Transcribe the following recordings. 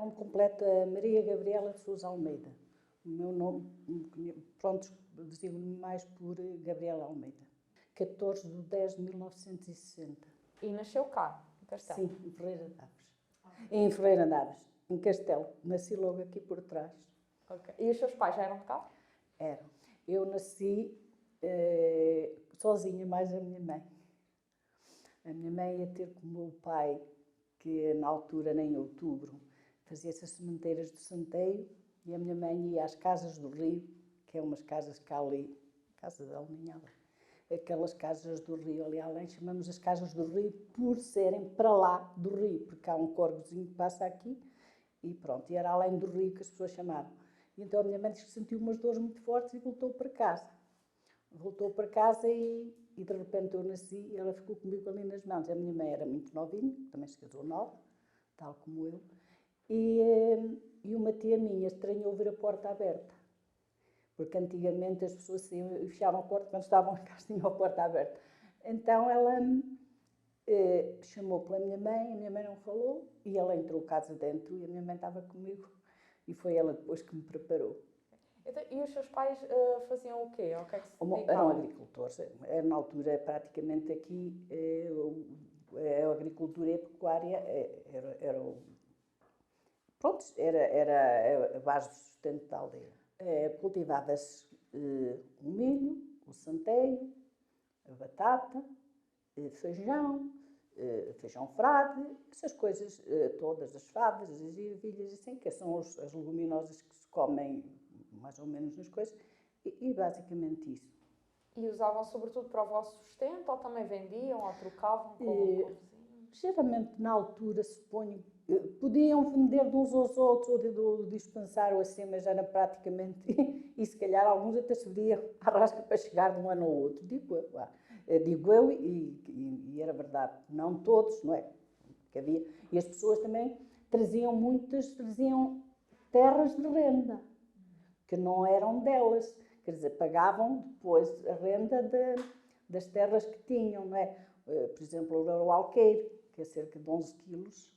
nome completo é Maria Gabriela de Sousa Almeida. O meu nome, pronto, designo-me mais por Gabriela Almeida. 14/10/1960. E nasceu cá, em Castelo? Sim, em Ferreira de Aves. Em Ferreira de Aves, em Castelo. Nasci logo aqui por trás. Ok. E os seus pais já eram de cá? Eram. Eu nasci sozinha, mais a minha mãe. A minha mãe ia ter com o meu pai, que na altura, em outubro, fazia-se as sementeiras do Santeio, e a minha mãe ia às Casas do Rio, que é umas casas que há ali, Casa da Alinhada, aquelas casas do Rio ali além, chamamos as Casas do Rio por serem para lá do Rio, porque há um corgozinho que passa aqui, e pronto, e era além do Rio que as pessoas chamavam. E então a minha mãe disse que sentiu umas dores muito fortes e voltou para casa. Voltou para casa e de repente eu nasci e ela ficou comigo ali nas mãos. A minha mãe era muito novinha, também se casou nova, tal como eu, e uma tia minha estranhou ver a porta aberta, porque antigamente as pessoas saíam e fechavam a porta quando estavam em casa, tinham a porta aberta. Então ela chamou pela minha mãe, a minha mãe não falou, e ela entrou casa dentro e a minha mãe estava comigo, e foi ela depois que me preparou. Então, e os seus pais faziam o quê? Ao que é que se Eram dedicavam? agricultores. Na altura, praticamente aqui, a agricultura e a pecuária era a base do sustento da aldeia. Cultivava-se o milho, o centeio, a batata, feijão, feijão frade, essas coisas todas, as favas, as ervilhas, assim, que são as leguminosas que se comem mais ou menos nas coisas, e basicamente isso. E usavam sobretudo para o vosso sustento, ou também vendiam, ou trocavam com o vizinho? Geralmente, na altura, suponho, podiam vender de uns aos outros ou do dispensário assim, mas era praticamente, e se calhar alguns até se viriam à rasca para chegar de um ano ao outro, digo eu, e era verdade, não todos, não é? Que havia, e as pessoas também traziam terras de renda, que não eram delas, quer dizer, pagavam depois a renda das terras que tinham, não é? Por exemplo, o alqueire, que é cerca de 11 quilos,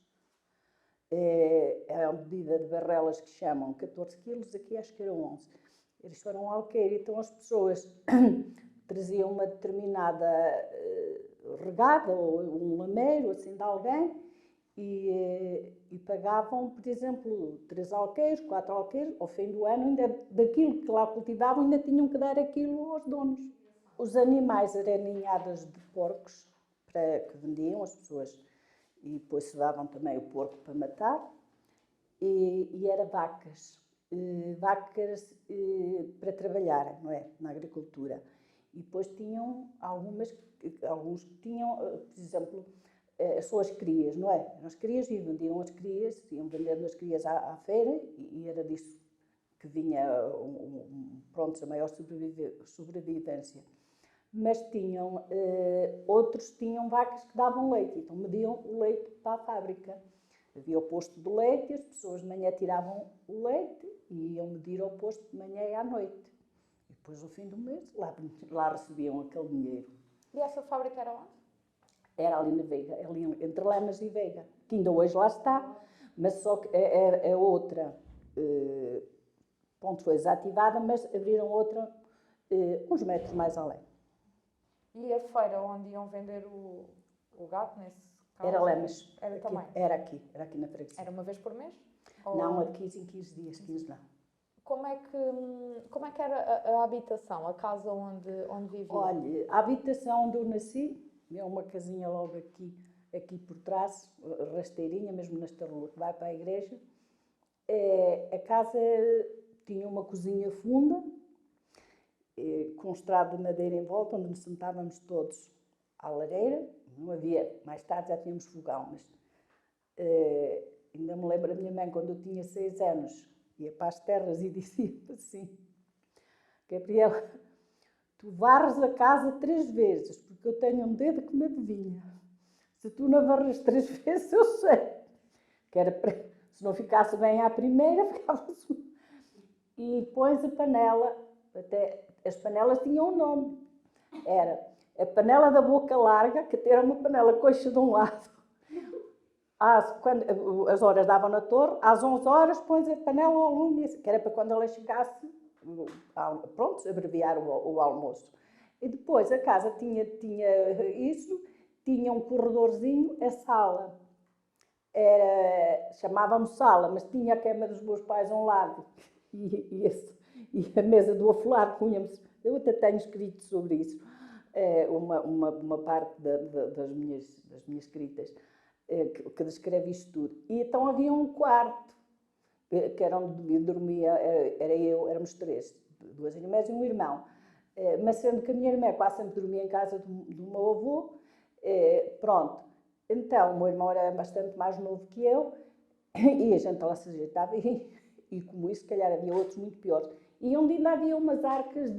é a medida de barrelas que chamam 14 quilos, aqui acho que eram 11. Eles foram um alqueire, então as pessoas traziam uma determinada regada ou um lameiro assim de alguém e pagavam, por exemplo, 3 alqueires, 4 alqueires, ao fim do ano, ainda daquilo que lá cultivavam, ainda tinham que dar aquilo aos donos. Os animais eram ninhadas de porcos que vendiam as pessoas, e depois se davam também o porco para matar, e era vacas para trabalhar, não é? Na agricultura. E depois tinham alguns que tinham, por exemplo, as suas crias, não é? As crias, e vendiam as crias, iam vendendo as crias à feira, e era disso que vinha pronto, a maior sobrevivência. Mas tinham, outros tinham vacas que davam leite, então mediam o leite para a fábrica. Havia o posto do leite e as pessoas de manhã tiravam o leite e iam medir ao posto de manhã e à noite. E depois, ao fim do mês, lá recebiam aquele dinheiro. E essa fábrica era onde? Era ali na Veiga, ali entre Lamas e Veiga, que ainda hoje lá está, mas só que é outra. Ponto, foi desativada, mas abriram outra uns metros mais além. E a feira onde iam vender o gado, nesse caso? Era Lamas. Era aqui, também? Era aqui na freguesia. Era uma vez por mês? Não, a de 15 em 15 dias, 15 não. Como é que era a habitação, a casa onde vivia? Olha, a habitação onde eu nasci, é uma casinha logo aqui por trás, rasteirinha, mesmo nesta rua que vai para a igreja. A casa tinha uma cozinha funda, com um estrado de madeira em volta, onde nos sentávamos todos à lareira. Não havia, mais tarde já tínhamos fogão, mas ainda me lembro a minha mãe, quando eu tinha 6 anos, ia para as terras e dizia assim: Gabriela, tu varres a casa 3 vezes, porque eu tenho um dedo que me adivinha. Se tu não varres 3 vezes, eu sei. Que era para, se não ficasse bem à primeira, ficava-se. E pões a panela, até as panelas tinham um nome. Era a panela da boca larga, que era uma panela coxa de um lado, Quando as horas davam na torre, às 11 horas pões a panela ao lume, que era para quando ela chegasse, pronto, abreviar o almoço. E depois a casa tinha isso, tinha um corredorzinho, a sala. Chamávamos sala, mas tinha a cama dos meus pais a um lado e a mesa do afolar punhamos. Eu até tenho escrito sobre isso, uma parte das minhas escritas, que descreve isto tudo. E então havia um quarto, que era onde dormia, éramos 3, 2 irmãs e um irmão. Mas sendo que a minha irmã quase sempre dormia em casa do meu avô, pronto. Então, o meu irmão era bastante mais novo que eu e a gente lá se ajeitava e como isso, se calhar havia outros muito piores. E onde ainda havia umas arcas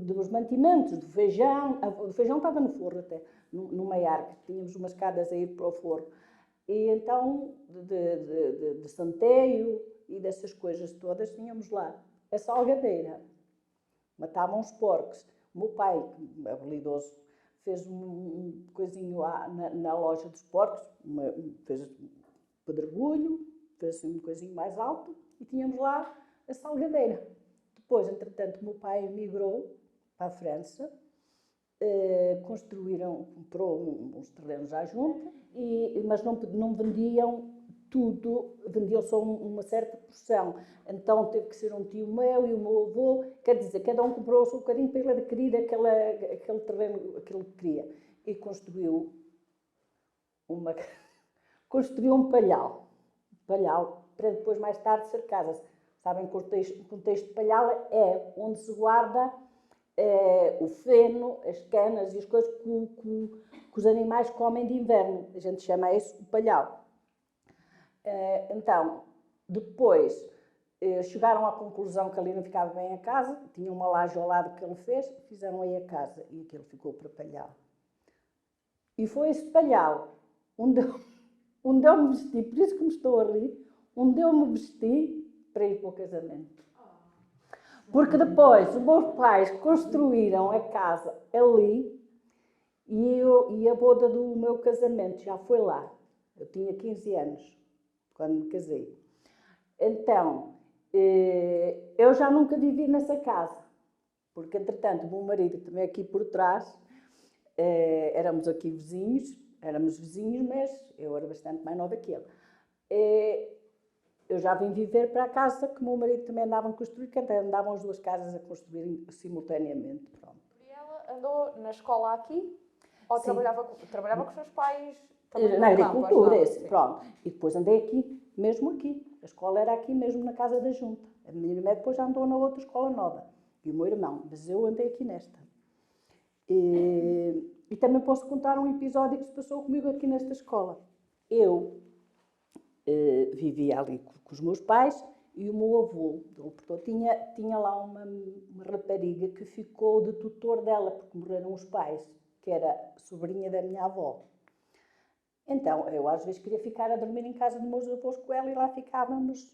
dos mantimentos, do feijão. O feijão estava no forno até, numa arca. Tínhamos umas escadas a ir para o forno. E então, de centeio e dessas coisas todas, tínhamos lá a salgadeira. Matavam os porcos. O meu pai, habilidoso, fez um coisinho na loja dos porcos, fez pedregulho, fez um coisinho mais alto e tínhamos lá a salgadeira. Depois, entretanto, o meu pai emigrou para a França, comprou uns terrenos à junta, mas não vendiam tudo, vendiam só uma certa porção. Então teve que ser um tio meu e o meu avô, quer dizer, cada um comprou um bocadinho para ele adquirir aquele terreno que ele queria. E construiu um palhau para depois, mais tarde, ser casa. Sabem que o contexto de palhau é onde se guarda o feno, as canas e as coisas que os animais comem de inverno. A gente chama isso o palhau. Então, depois chegaram à conclusão que ali não ficava bem a casa, tinha uma laje ao lado que ele fez, fizeram aí a casa e aquilo ficou para palhau. E foi esse palhau onde eu me vesti, por isso que me estou a rir, onde eu me vesti para ir para o casamento. Porque depois os meus pais construíram a casa ali e a boda do meu casamento já foi lá. Eu tinha 15 anos quando me casei. Então, eu já nunca vivi nessa casa, porque entretanto o meu marido também aqui por trás, éramos vizinhos, mas eu era bastante mais nova que ele. Eu já vim viver para a casa que o meu marido também andava a construir, que andavam as duas casas a construir simultaneamente. Pronto. E ela andou na escola aqui? Ou trabalhava com os seus pais? Na agricultura, pronto. E depois andei aqui, mesmo aqui. A escola era aqui mesmo na casa da junta. A minha irmã depois já andou na outra escola nova. E o meu irmão. Mas eu andei aqui nesta. E também posso contar um episódio que se passou comigo aqui nesta escola. Eu vivia ali com os meus pais e o meu avô. Portanto, tinha lá uma rapariga que ficou de tutor dela, porque morreram os pais, que era sobrinha da minha avó. Então, eu às vezes queria ficar a dormir em casa dos meus avós com ela e lá ficávamos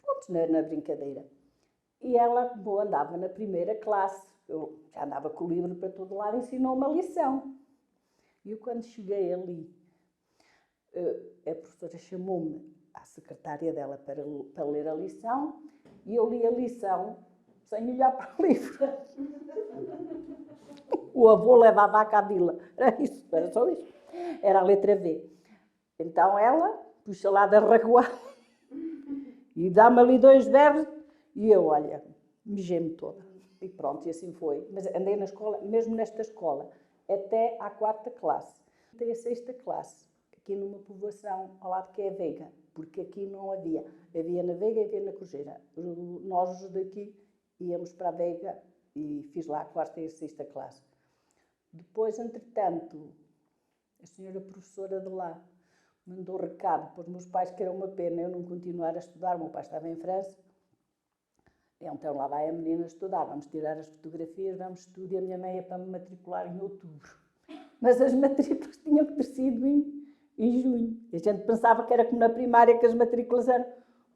pronto, na brincadeira. E ela, como andava na primeira classe, eu já andava com o livro para todo lado, ensinou uma lição. E eu, quando cheguei ali, a professora chamou-me à secretária dela para ler a lição e eu li a lição sem olhar para o livro. O avô levava a cabila. Era isso, era só isso. Era a letra V. Então ela puxa lá da raguá e dá-me ali 2 verbos e eu, olha, mijei-me toda. E pronto, e assim foi. Mas andei na escola, mesmo nesta escola, até à 4ª classe. Até a 6ª classe, aqui numa povoação ao lado que é a Veiga, porque aqui não havia. Havia na Veiga e havia na Cojeira. Nós, os daqui, íamos para a Veiga e fiz lá a 4ª e a 6ª classe. Depois, entretanto, a senhora professora de lá mandou recado para os meus pais que era uma pena eu não continuar a estudar. O meu pai estava em França. Então lá vai a menina estudar, vamos tirar as fotografias, vamos tudo, e a minha mãe ia para me matricular em outubro. Mas as matrículas tinham que ter sido em junho. E a gente pensava que era como na primária que as matrículas eram.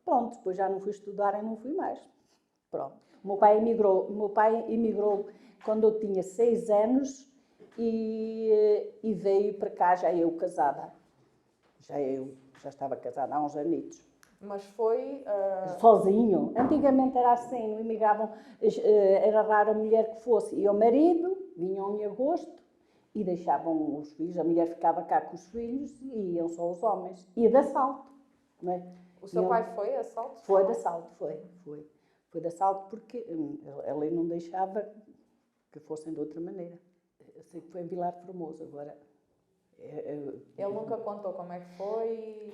Pronto, depois já não fui estudar e não fui mais. Pronto. O meu pai emigrou quando eu tinha 6 anos e veio para cá, já eu casada. Já estava casada há uns anitos. Mas foi... Sozinho. Antigamente era assim, não imigravam, era raro a mulher que fosse. E o marido, vinham em agosto e deixavam os filhos, a mulher ficava cá com os filhos e iam só os homens. E de assalto, não é? O seu pai foi assalto? Foi de assalto, foi. Foi de assalto porque ela não deixava que fossem de outra maneira. Eu sei que foi em Vilar Formoso, agora... Ele nunca contou como é que foi?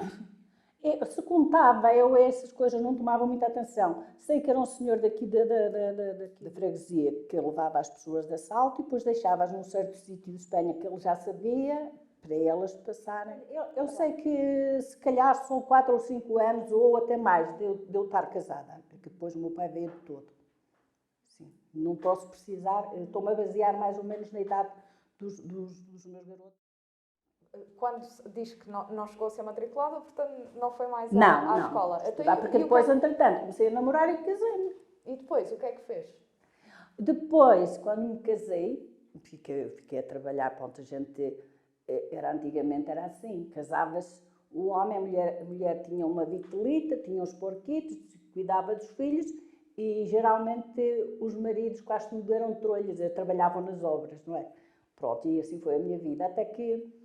Se contava, eu essas coisas não tomava muita atenção. Sei que era um senhor daqui da freguesia que levava as pessoas de assalto e depois deixava-as num certo sítio de Espanha que ele já sabia para elas passarem. Eu sei que se calhar são 4 ou 5 anos ou até mais de eu estar casada, porque depois o meu pai veio de todo. Sim. Não posso precisar, estou-me a basear mais ou menos na idade dos meus garotos. Quando diz que não chegou a ser matriculada, portanto não foi mais à escola. Porque depois, entretanto, comecei a namorar e casei-me. E depois, o que é que fez? Depois, quando me casei, fiquei a trabalhar, pronto, a gente, antigamente era assim, casava-se o homem, a mulher tinha uma vitelita, tinha os porquitos, cuidava dos filhos e geralmente os maridos quase tudo eram trolhas, trabalhavam nas obras, não é? Pronto, e assim foi a minha vida, até que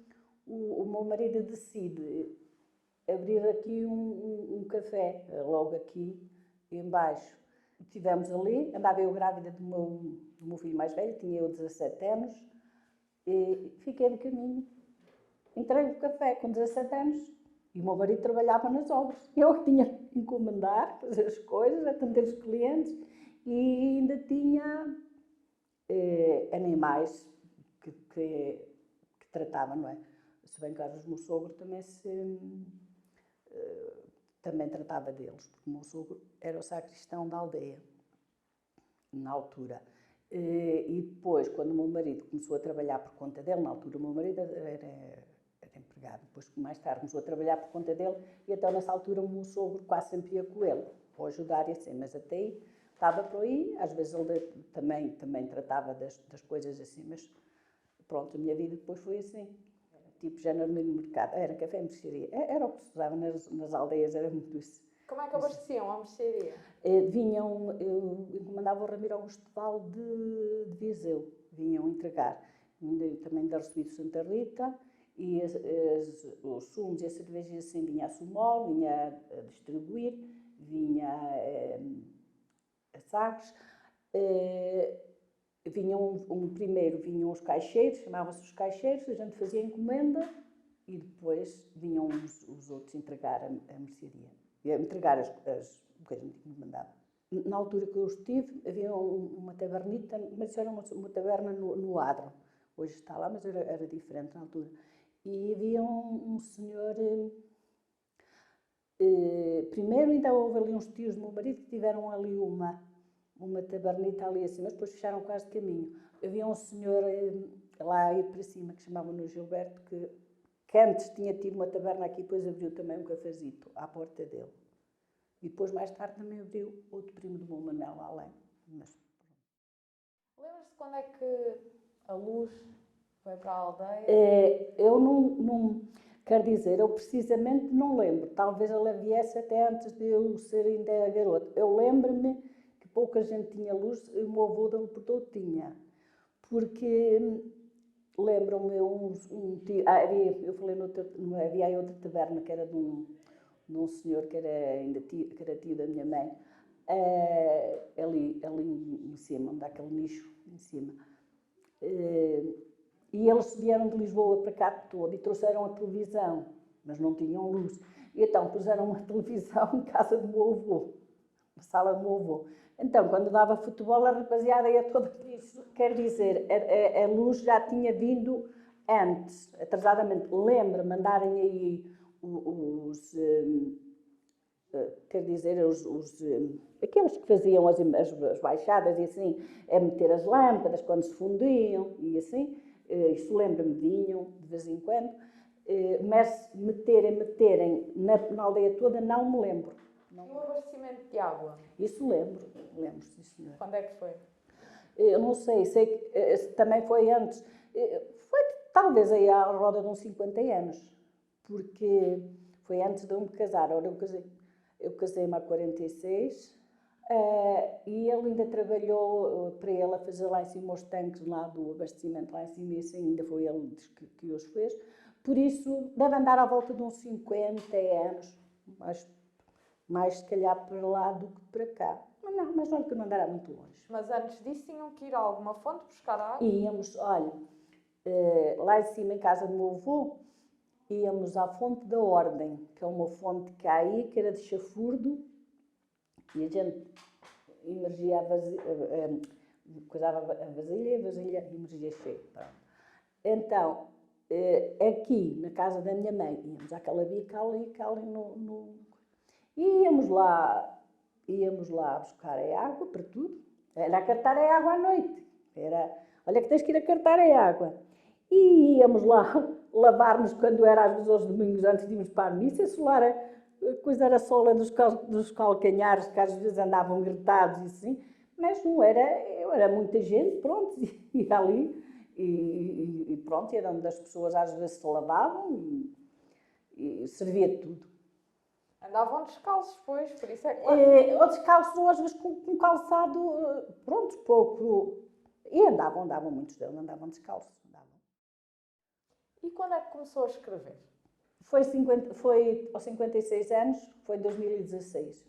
o meu marido decide abrir aqui um café, logo aqui embaixo. Estivemos ali, andava eu grávida do meu filho mais velho, tinha eu 17 anos, e fiquei de caminho. Entrei no café com 17 anos e o meu marido trabalhava nas obras. Eu que tinha que encomendar, fazer as coisas, atender os clientes e ainda tinha animais que tratava, não é? Se bem que o meu sogro também tratava deles, porque o meu sogro era o sacristão da aldeia, na altura. E depois, quando o meu marido começou a trabalhar por conta dele, na altura o meu marido era empregado, depois mais tarde começou a trabalhar por conta dele, e então nessa altura o meu sogro quase sempre ia com ele, para ajudar e assim, mas até aí estava por aí, às vezes ele também tratava das coisas assim, mas pronto, a minha vida depois foi assim. Tipo, já no mercado, era café e mercearia. Era o que se usava nas aldeias, era muito isso. Como é que abasteciam a mercearia? Eu encomendava o Ramiro Augusto Val de Viseu, vinham entregar. Também da Recebido Santa Rita, e os sumos e a cerveja assim vinha a Sumol, vinha a distribuir, vinha a Sagres. Primeiro vinham os caixeiros, chamavam-se os caixeiros, a gente fazia encomenda e depois vinham os outros entregar a mercearia. Entregar as que a gente mandava. Na altura que eu estive, havia uma tabernita, mas isso era uma taberna no Adro. Hoje está lá, mas era diferente na altura. E havia um senhor... primeiro ainda houve ali uns tios do meu marido que tiveram ali uma tabernita ali assim, mas depois fecharam quase de caminho. Havia um senhor lá a ir para cima, que chamavam-no Gilberto, que antes tinha tido uma taberna aqui, depois abriu também um cafezito à porta dele. E depois, mais tarde, também abriu outro primo do meu Manel, lá além. Lembras-te quando é que a luz foi para a aldeia? Eu não quero dizer, eu precisamente não lembro. Talvez ela viesse até antes de eu ser ainda garota. Eu lembro-me que pouca gente tinha luz, e o meu avô dele por todo tinha. Porque lembro-me eu falei havia aí outra taberna que era de um senhor que era tio da minha mãe, ali em cima, daquele nicho em cima. E eles vieram de Lisboa para cá todo e trouxeram a televisão, mas não tinham luz. E então puseram uma televisão em casa do meu avô, na sala do meu avô. Então, quando dava futebol, a rapaziada ia toda por isso. Quer dizer, a luz já tinha vindo antes, atrasadamente. Lembra-me mandarem aí aqueles que faziam as baixadas e assim, a meter as lâmpadas quando se fundiam e assim. Isso lembra-me, vinham de vez em quando. Mas meterem na aldeia toda, não me lembro. E o abastecimento de água? Isso lembro, sim senhor. Quando é que foi? Eu não sei que também foi antes. Foi talvez aí à roda de uns 50 anos, porque foi antes de eu me casar. Ora, eu casei-me há 46, e ele ainda trabalhou para ele a fazer lá em cima os tanques lá do abastecimento lá em cima, e isso ainda foi ele que os fez. Por isso, deve andar à volta de uns 50 anos, mais se calhar para lá do que para cá. Mas olha que não andará muito longe. Mas antes disso tinham que ir a alguma fonte buscar água? Íamos, olha, lá em cima, em casa do meu avô, íamos à Fonte da Ordem, que é uma fonte que há aí, que era de chafurdo, e a gente emergia coisava a vasilha emergia cheia. Então, aqui, na casa da minha mãe, íamos àquela bica ali e íamos lá buscar a água para tudo. Era a cartar a água à noite. Olha que tens que ir a cartar a água. E íamos lá lavar-nos quando era às vezes aos domingos antes de irmos para a missa, solar a sola dos calcanhares, que às vezes andavam gretados e assim, mas não era muita gente, pronto, ia ali e pronto, era onde as pessoas às vezes se lavavam e servia de tudo. Andavam descalços, pois, por isso é que... Ou descalços, ou às vezes com calçado, pronto, pouco. E andavam, muitos deles andavam descalços. E quando é que começou a escrever? Foi aos 56 anos, foi em 2016.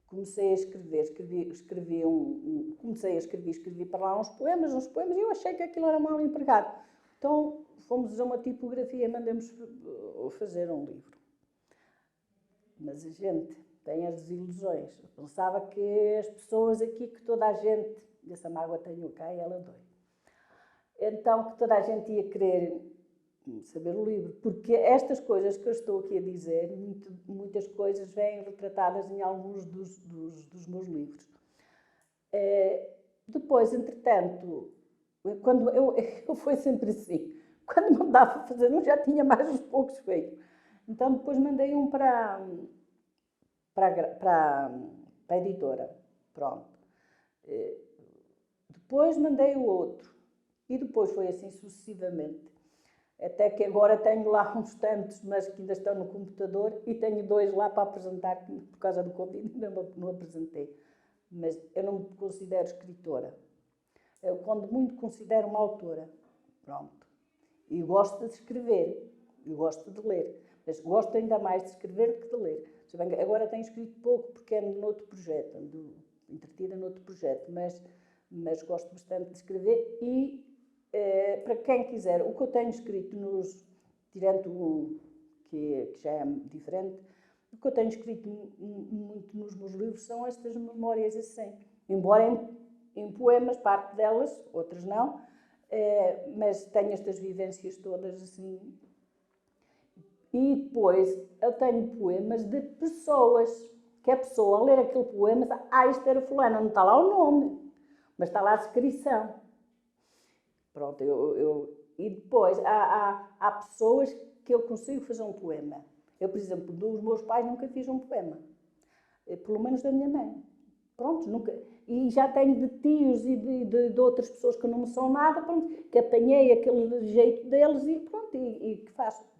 Comecei a escrever, escrevi para lá uns poemas, e eu achei que aquilo era mal empregado. Então fomos a uma tipografia e mandamos fazer um livro. Mas a gente tem as desilusões. Eu pensava que as pessoas aqui, que toda a gente, essa mágoa tenho cá e ela dói. Então que toda a gente ia querer saber o livro, porque estas coisas que eu estou aqui a dizer, muitas coisas vêm retratadas em alguns dos meus livros. Depois, entretanto, quando eu foi sempre assim, quando me dava a fazer um, já tinha mais uns poucos feitos. Então depois mandei um para a editora, pronto. Depois mandei o outro, e depois foi assim sucessivamente. Até que agora tenho lá uns tantos, mas que ainda estão no computador, e tenho 2 lá para apresentar, que por causa do Covid ainda não apresentei. Mas eu não me considero escritora. Eu, quando muito, considero uma autora. Pronto. E gosto de escrever, e gosto de ler. Mas gosto ainda mais de escrever do que de ler. Agora tenho escrito pouco, porque é noutro projeto, ando entretida noutro projeto, mas gosto bastante de escrever. E para quem quiser, o que eu tenho escrito tirando um que já é diferente, o que eu tenho escrito muito nos meus livros são estas memórias assim. Embora em poemas, parte delas, outras não, mas tenho estas vivências todas assim. E depois eu tenho poemas de pessoas, que a pessoa a ler aquele poema, isto era fulano, não está lá o nome, mas está lá a descrição. Pronto, e depois há pessoas que eu consigo fazer um poema. Eu, por exemplo, dos meus pais nunca fiz um poema. Pelo menos da minha mãe. Pronto, nunca. E já tenho de tios e de outras pessoas que não me são nada, pronto, que apanhei aquele jeito deles e pronto, e que faço.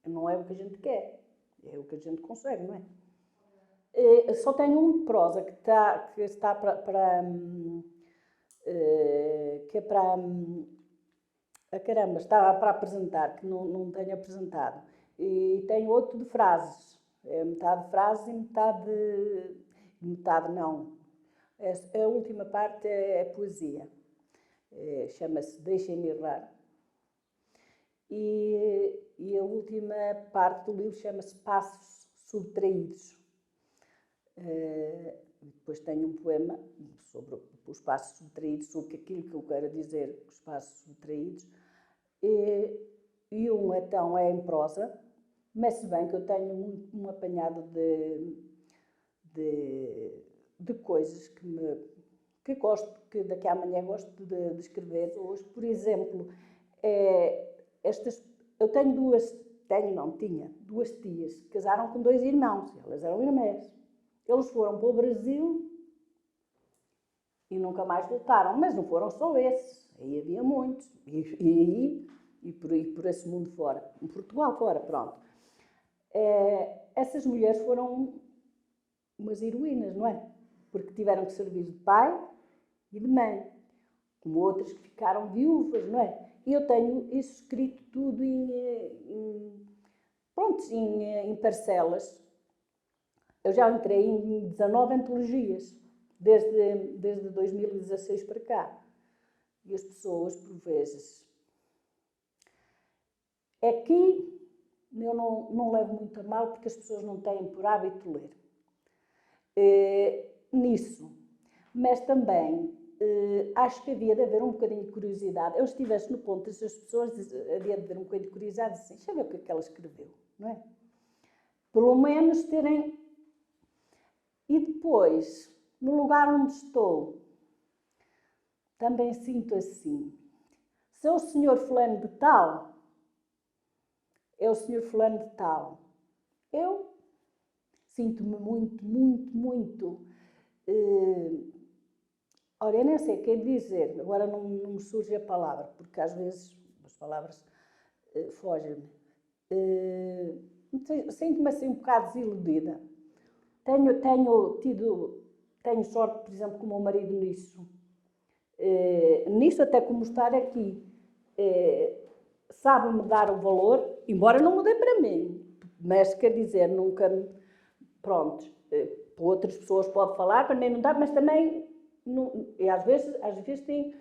Não é o que a gente quer, é o que a gente consegue, não é? Só tenho um de prosa que está que é para... caramba, estava para apresentar, que não tenho apresentado. E tenho outro de frases. É metade frases e metade não. A última parte é poesia. Chama-se Deixem-me Errar. E a última parte do livro chama-se Passos Subtraídos. Depois tenho um poema sobre os passos subtraídos, sobre aquilo que eu quero dizer, os passos subtraídos. E um então é em prosa, mas se bem que eu tenho um apanhado de coisas que gosto, que daqui a amanhã gosto de escrever. Hoje, por exemplo, eu tinha 2 tias que casaram com 2 irmãos, elas eram irmãs. Eles foram para o Brasil e nunca mais voltaram, mas não foram só esses. Aí havia muitos. E por esse mundo fora. Em Portugal fora, pronto. Essas mulheres foram umas heroínas, não é? Porque tiveram que servir de pai e de mãe. Como outras que ficaram viúvas, não é? E eu tenho isso escrito tudo em parcelas. Eu já entrei em 19 antologias, desde 2016 para cá. E as pessoas, por vezes... Aqui eu não levo muito a mal, porque as pessoas não têm por hábito ler. Nisso. Mas também acho que havia de haver um bocadinho de curiosidade. Eu estivesse no ponto das pessoas, havia de haver um bocadinho de curiosidade, assim, deixa eu ver o que é que ela escreveu, não é? Pelo menos terem... E depois, no lugar onde estou, também sinto assim. Se é o senhor fulano de tal, é o senhor fulano de tal. Eu sinto-me muito... Olha, eu nem sei o que é dizer, agora não me surge a palavra, porque às vezes as palavras fogem-me. Sinto-me assim um bocado desiludida. Tenho sorte, por exemplo, com o meu marido nisso. Nisso, até como estar aqui, sabe-me dar o valor, embora não me dê para mim, mas quer dizer, nunca me... Pronto, para outras pessoas pode falar, para mim não dá, mas também... Não, e às vezes tem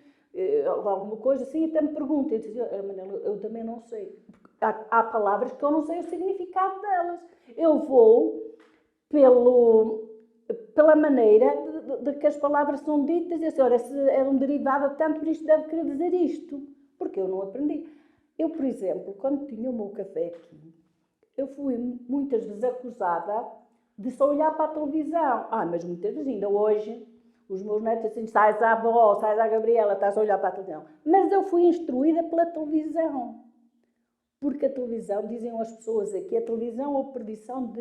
alguma coisa assim, até me perguntam, eu também não sei. Há palavras que eu não sei o significado delas. Eu vou pela maneira de que as palavras são ditas, e assim, olha, se é um derivado de tanto, por isto deve querer dizer isto, porque eu não aprendi. Eu, por exemplo, quando tinha o meu café aqui, eu fui muitas vezes acusada de só olhar para a televisão. Mas muitas vezes, ainda hoje, os meus netos assim, sais à avó, sais à Gabriela, estás a olhar para a televisão. Mas eu fui instruída pela televisão. Porque a televisão, dizem as pessoas aqui, a televisão é a perdição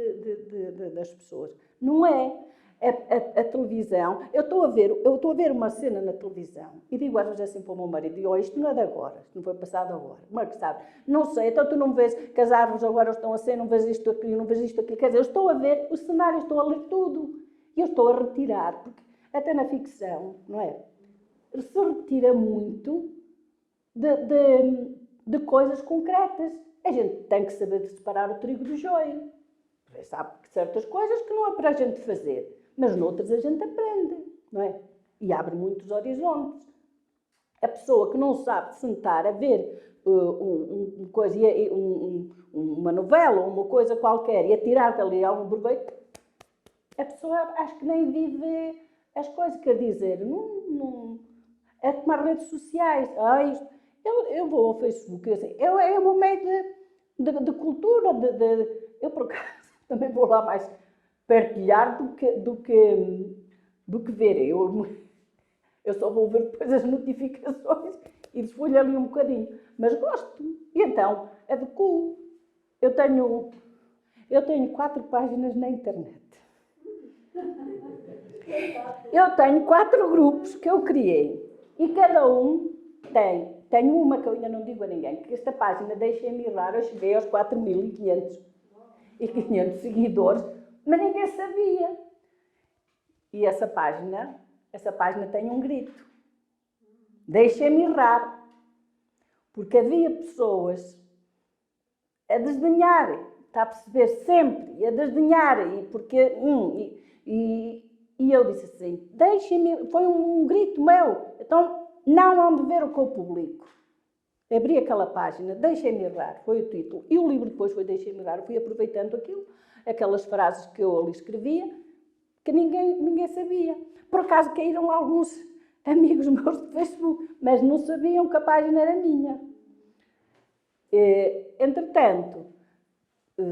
das pessoas. Não é. A televisão, eu estou a ver uma cena na televisão e digo às vezes assim para o meu marido, isto não é de agora, isto não foi passado agora. Mas sabe, não sei, então tu não vês que as árvores agora estão assim, não vês isto aqui, não vês isto aqui. Quer dizer, eu estou a ver o cenário, estou a ler tudo. E eu estou a retirar, porque até na ficção, não é? Se retira muito de coisas concretas. A gente tem que saber separar o trigo do joio. Sabe que certas coisas que não é para a gente fazer, mas noutras a gente aprende, não é? E abre muitos horizontes. A pessoa que não sabe sentar a ver uma novela ou uma coisa qualquer e a tirar dali algum proveito, a pessoa acho que nem vive as coisas, quer dizer, é como as redes sociais. Eu vou ao Facebook, assim, é o meu meio de cultura, eu por acaso também vou lá mais partilhar do que ver. Eu só vou ver depois as notificações e desfolho ali um bocadinho. Mas gosto. E então, adequo. Eu tenho 4 páginas na internet. Eu tenho 4 grupos que eu criei. E cada um tenho uma que eu ainda não digo a ninguém, que esta página deixei-me errar, eu cheguei aos 4.500 seguidores, mas ninguém sabia. E essa página tem um grito. Deixem-me errar. Porque havia pessoas a desdenhar, está a perceber, sempre, a desdenhar, e eu disse assim, deixem-me, foi um grito meu, então não vão de ver o que eu publico. Abri aquela página, deixem-me errar, foi o título. E o livro depois foi Deixem-me errar. Fui aproveitando aquelas frases que eu ali escrevia, que ninguém sabia. Por acaso caíram alguns amigos meus do Facebook, mas não sabiam que a página era minha. Entretanto,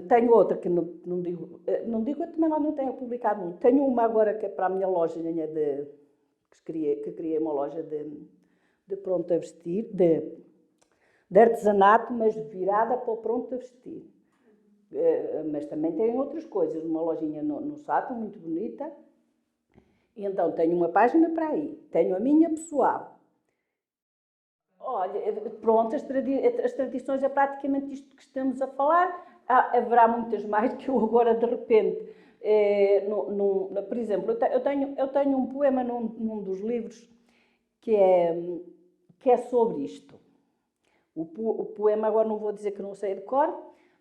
tenho outra que não digo, eu também não tenho publicado muito. Tenho uma agora que é para a minha loja, que criei uma loja de pronto a vestir, de artesanato, mas virada para o pronto a vestir. Mas também tenho outras coisas, uma lojinha no Sato, muito bonita. E então tenho uma página para aí, tenho a minha pessoal. Olha, pronto, as tradições é praticamente isto que estamos a falar. Haverá muitas mais que eu agora, de repente, por exemplo, eu tenho um poema num dos livros que é sobre isto. O poema, agora não vou dizer que não sei de cor,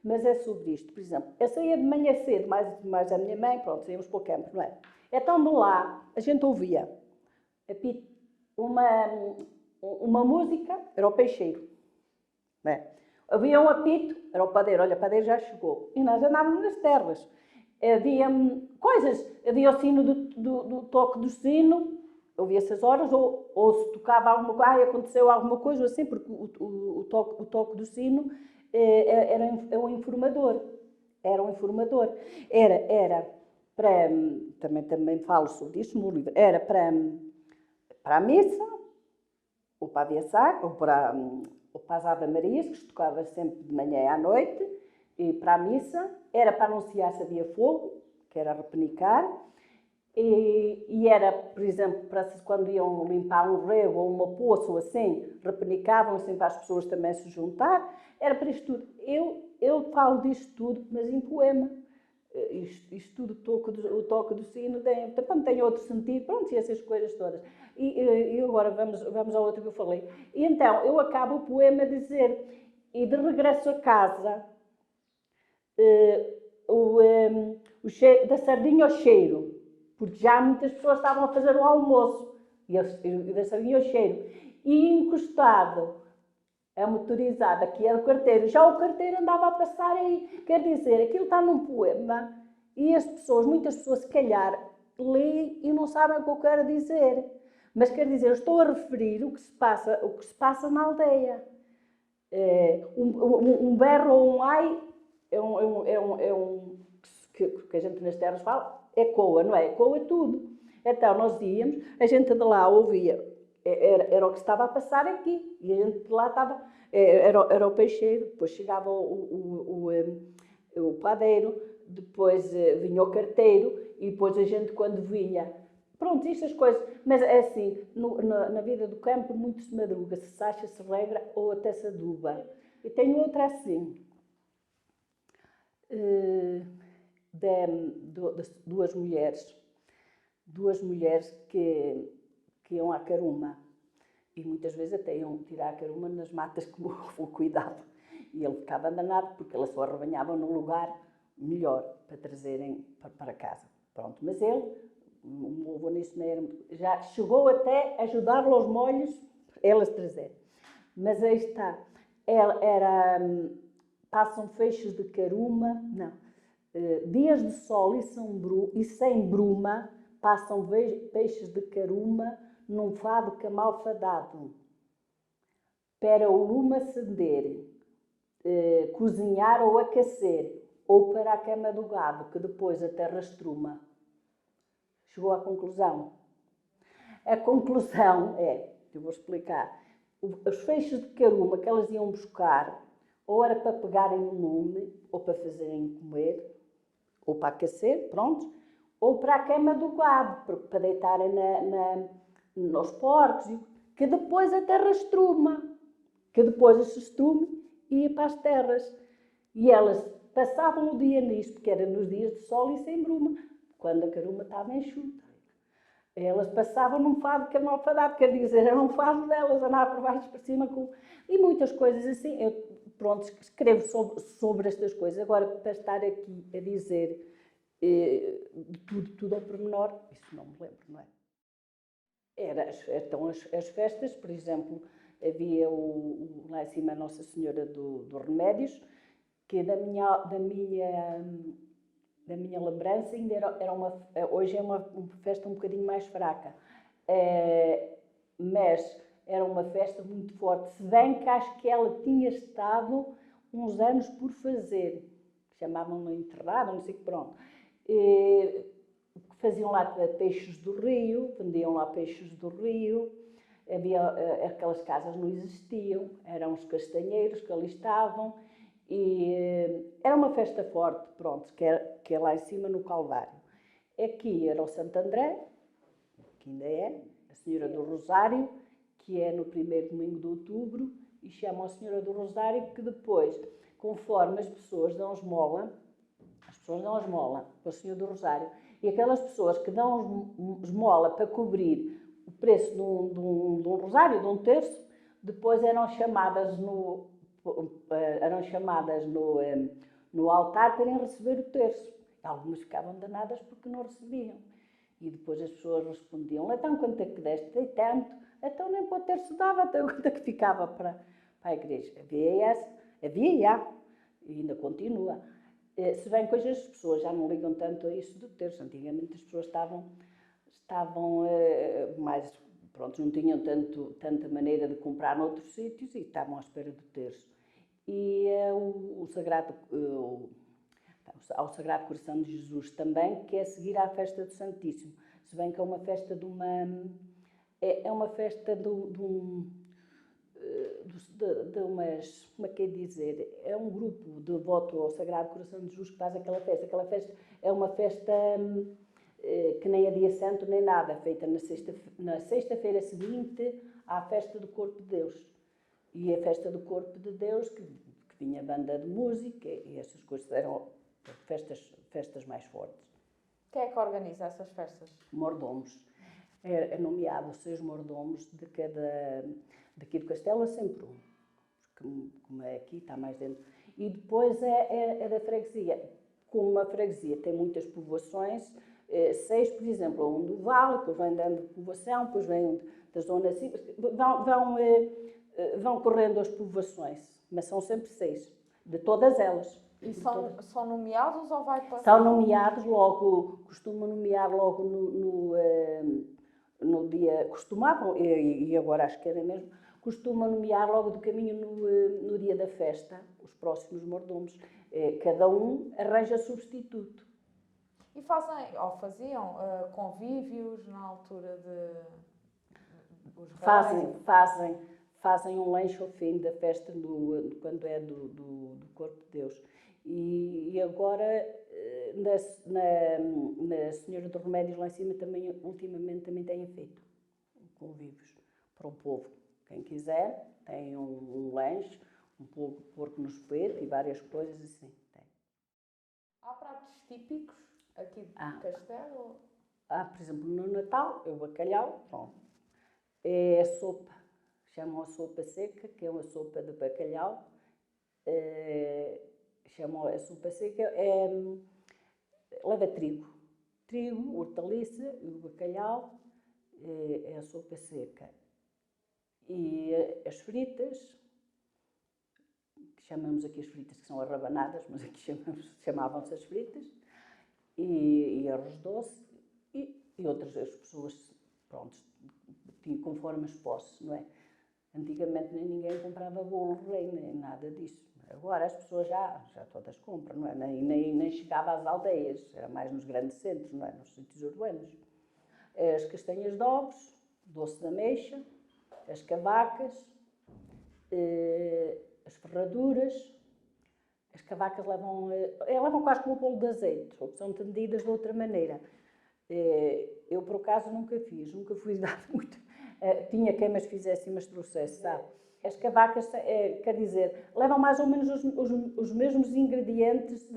mas é sobre isto. Por exemplo, eu saía de manhã cedo, mais a minha mãe, pronto, saímos para o campo, não é? Então de lá, a gente ouvia uma música, era o peixeiro, não é? Havia um apito, era o padeiro, olha, o padeiro já chegou. E nós andávamos nas terras. Havia coisas, havia o sino do toque do sino, ouvia-se as horas, ou se tocava alguma coisa, aconteceu alguma coisa, assim, porque o toque do sino era um informador. Era um informador. Era para, também falo sobre isso no meu livro, era para a missa, ou para a Via Sacra, ou para as Ave Marias, que se tocava sempre de manhã e à noite, e para a missa, era para anunciar se havia fogo, que era repenicar, e era, por exemplo, para quando iam limpar um rego ou uma poça ou assim, repenicavam assim para as pessoas também se juntar, era para isto tudo. Eu falo disto tudo, mas em poema. Isto tudo, o toque do sino, tem outro sentido, pronto, e essas coisas todas. E agora vamos ao outro que eu falei. E então, eu acabo o poema a dizer, e de regresso a casa, o cheiro, da sardinha ao cheiro, porque já muitas pessoas estavam a fazer o almoço, e da sardinha ao cheiro, e encostado a motorizada, que era o carteiro, já o carteiro andava a passar aí, quer dizer, aquilo está num poema, e muitas pessoas se calhar, leem e não sabem o que eu quero dizer, mas quer dizer, eu estou a referir o que se passa na aldeia. Um berro ou um ai que a gente nas terras fala, ecoa, não é? Ecoa tudo. Então nós íamos, a gente de lá ouvia, era o que estava a passar aqui, e a gente de lá estava, era o peixeiro, depois chegava o padeiro, depois vinha o carteiro, e depois a gente quando vinha, pronto, estas coisas, mas é assim, na vida do campo muito se madruga, se acha, se regra ou até se aduba. E tenho outra assim, de duas mulheres que iam à caruma, e muitas vezes até iam tirar a caruma nas matas como o cuidado, e ele ficava danado porque elas só arrebanhavam num lugar melhor para trazerem para casa. Pronto, mas ele, o meu avô nisso já chegou até a ajudar-lo aos molhos, elas trazerem. Mas aí está, passam feixes de caruma, não, dias de sol e sem bruma, passam peixes de caruma num fado camalfadado. Para o lume acender, cozinhar ou aquecer, ou para a cama do gado, que depois a terra estruma. Chegou à conclusão? A conclusão eu vou explicar, os feixes de caruma que elas iam buscar, ou era para pegarem no lume, ou para fazerem comer, ou para aquecer, pronto, ou para a cama do gado, para deitarem nos porcos, que depois a terra estruma, que depois esse estrume ia para as terras. E elas passavam o dia nisto, que era nos dias de sol e sem bruma, quando a caruma estava enxuta. Elas passavam num fado camalfadado, quer dizer, era um fado delas, andava por baixo, por cima, e muitas coisas assim. Eu, pronto, escrevo sobre estas coisas. Agora, para estar aqui a dizer de tudo ao pormenor, isso não me lembro, não é? Então, as festas, por exemplo, havia lá em cima a Nossa Senhora dos Remédios, que da minha lembrança ainda hoje é uma festa um bocadinho mais fraca, mas era uma festa muito forte, se bem que acho que ela tinha estado uns anos por fazer, chamavam-no enterrada, não sei o que, pronto. Faziam lá peixes do rio, vendiam lá peixes do rio, aquelas casas não existiam, eram os castanheiros que ali estavam, e era uma festa forte, pronto, que é lá em cima no Calvário. Aqui era o Santo André, que ainda é, a Senhora do Rosário, que é no primeiro domingo de outubro, e chamam a Senhora do Rosário, que depois, conforme as pessoas dão esmola para o Senhor do Rosário, e aquelas pessoas que dão esmola para cobrir o preço de um rosário, de um terço, depois eram chamadas no altar para irem receber o terço. Algumas ficavam danadas porque não recebiam. E depois as pessoas respondiam: então quanto é que deste? Dei tanto. Então nem para o terço dava, então quanto é que ficava para a igreja? Havia, e ainda continua. Se bem que hoje as pessoas já não ligam tanto a isso do terço. Antigamente as pessoas estavam mais, pronto, não tinham tanta maneira de comprar noutros sítios e estavam à espera do terço. E ao Sagrado Coração de Jesus também, que é seguir à festa do Santíssimo. Se bem que é uma festa de uma festa de umas, como é que é dizer, é um grupo de devoto ao Sagrado Coração de Jesus que faz aquela festa. Aquela festa é uma festa que nem é dia santo nem nada, feita na sexta-feira seguinte à festa do Corpo de Deus. E a festa do Corpo de Deus, que vinha banda de música, e essas coisas eram festas mais fortes. Quem é que organiza essas festas? Mordomos. É nomeado 6 mordomos daqui do Castelo, é sempre um, porque como é aqui, está mais dentro. E depois é da freguesia. Como a freguesia tem muitas povoações, 6, por exemplo, um do Vale, depois vem dando de povoação, depois vem da zona assim, vão correndo as povoações, mas são sempre 6, de todas elas. E são nomeados ou vai para... São nomeados logo, costumam nomear logo no dia, costumavam, e agora acho que era mesmo, costumam nomear logo do caminho no dia da festa, os próximos mordomos. Cada um arranja substituto. E faziam convívios na altura dos reis? Fazem um lanche ao fim da festa, quando é do Corpo de Deus. E agora, na Senhora dos Remédios, lá em cima, ultimamente também têm feito convívios para o povo. Quem quiser, tem um lanche, um porco no espeto e várias coisas assim. Tem. Há pratos típicos aqui de Castelo? Por exemplo, no Natal, é o bacalhau, bom, é a sopa, chamam a sopa seca, que é uma sopa de bacalhau. Chamam a sopa seca, leva trigo, hortaliça e o bacalhau, é a sopa seca. E as fritas, que chamamos aqui as fritas, que são as rabanadas, mas aqui chamavam-se as fritas, e arroz doce, e outras as pessoas, pronto, conforme as posses, não é? Antigamente nem ninguém comprava bolo rei, nem nada disso. Agora as pessoas já todas compram, não é? Nem chegava às aldeias, era mais nos grandes centros, não é? Nos sítios urbanos. As castanhas de ovos, doce de ameixa, as cavacas, as ferraduras. As cavacas levam quase como o bolo de azeite, ou são tendidas de outra maneira. Eu, por acaso, nunca fui dar muito. Tinha quem mas fizesse e mas trouxesse, sabe? As cavacas, quer dizer, levam mais ou menos os mesmos ingredientes,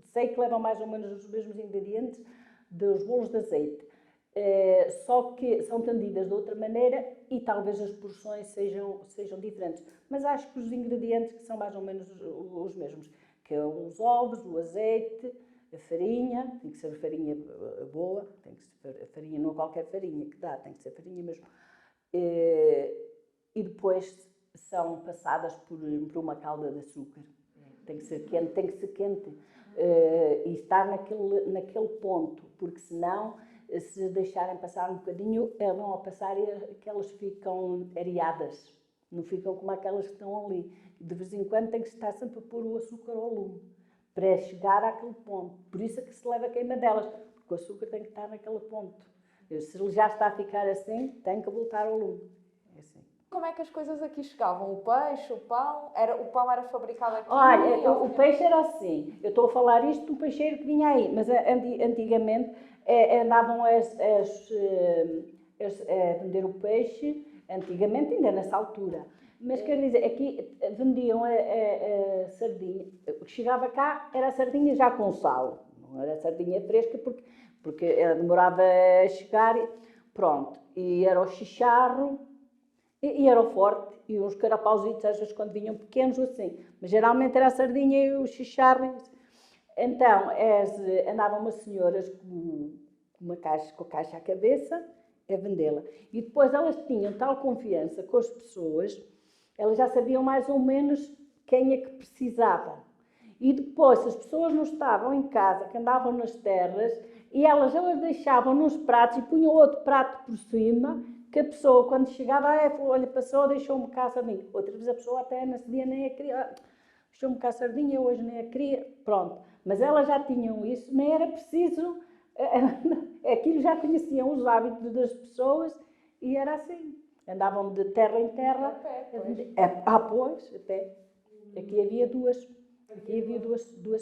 sei que levam mais ou menos os mesmos ingredientes dos bolos de azeite. Só que são tendidas de outra maneira e talvez as porções sejam diferentes. Mas acho que os ingredientes que são mais ou menos os mesmos, que é os ovos, o azeite, a farinha, tem que ser farinha boa, tem que ser farinha, não qualquer farinha que dá, tem que ser farinha mesmo. E depois são passadas por uma calda de açúcar. Tem que ser quente, e estar naquele ponto, porque senão, se deixarem passar um bocadinho, vão a passar e aquelas ficam areadas, não ficam como aquelas que estão ali. De vez em quando tem que estar sempre a pôr o açúcar ao lume, para chegar àquele ponto. Por isso é que se leva a queima delas, porque o açúcar tem que estar naquele ponto. Se ele já está a ficar assim, tem que voltar ao lume. É assim. Como é que as coisas aqui chegavam? O peixe, o pão? O pão era fabricado aqui? Olha, o peixe era assim. Eu estou a falar isto de um peixeiro que vinha aí, mas antigamente andavam a vender o peixe Antigamente, ainda nessa altura. Mas quer dizer, aqui vendiam a sardinha. O que chegava cá era a sardinha já com sal. Não era a sardinha fresca, porque ela demorava a chegar. Pronto. E era o chicharro e era o forte. E uns carapauzitos, às vezes, quando vinham pequenos, assim. Mas geralmente era a sardinha e o chicharro. Então, andavam umas senhoras com a caixa à cabeça a vendê-la. E depois elas tinham tal confiança com as pessoas, elas já sabiam mais ou menos quem é que precisava. E depois, se as pessoas não estavam em casa, que andavam nas terras, e elas deixavam nos pratos e punham outro prato por cima, que a pessoa, quando chegava, olha, passou, deixou-me cá a sardinha. Outras vezes a pessoa até nesse dia nem a queria, deixou-me cá a sardinha, hoje nem a queria, pronto. Mas elas já tinham isso, nem era preciso, aquilo já conheciam os hábitos das pessoas e era assim. Andavam de terra em terra. A pé, pois, a pé. Aqui havia duas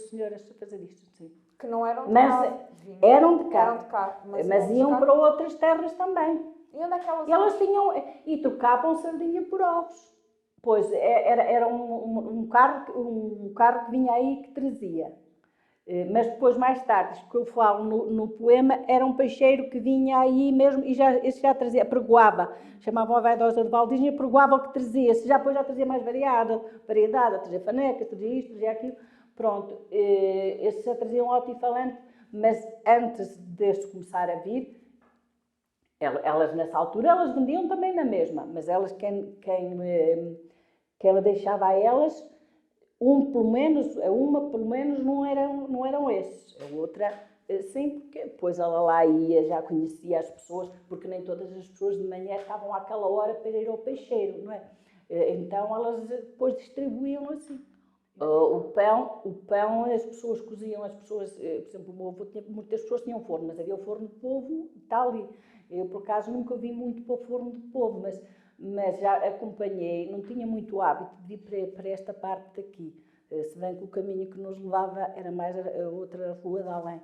senhoras a fazer isto, sim. Que não eram de Mas cá. eram de Eram de cá, cá. mas iam para outras terras também. E onde é que elas E elas tinham, e trocavam sardinha por ovos. Pois, era um carro que vinha aí que trazia. Mas depois, mais tarde, isto que eu falo no poema, era um peixeiro que vinha aí mesmo e esse já trazia, pregoava. Chamavam a vaidosa de Valdinha e pregoava o que trazia. Esse depois já trazia mais variedade, trazia fanecas, trazia isto, trazia aquilo. Pronto, esse já trazia um altifalante, mas antes deste começar a vir, elas nessa altura, elas vendiam também na mesma, mas elas, quem ela deixava a elas, uma pelo menos não eram esses. A outra, sim, porque depois ela lá ia, já conhecia as pessoas, porque nem todas as pessoas de manhã estavam àquela hora para ir ao peixeiro, não é? Então elas depois distribuíam assim. O pão, as pessoas coziam, por exemplo, o meu avô muitas pessoas tinham forno, mas havia o forno de polvo e tal. Eu, por acaso, nunca vi muito para o forno de polvo, mas já acompanhei, não tinha muito hábito de ir para esta parte daqui, se bem que o caminho que nos levava era mais a outra rua de além.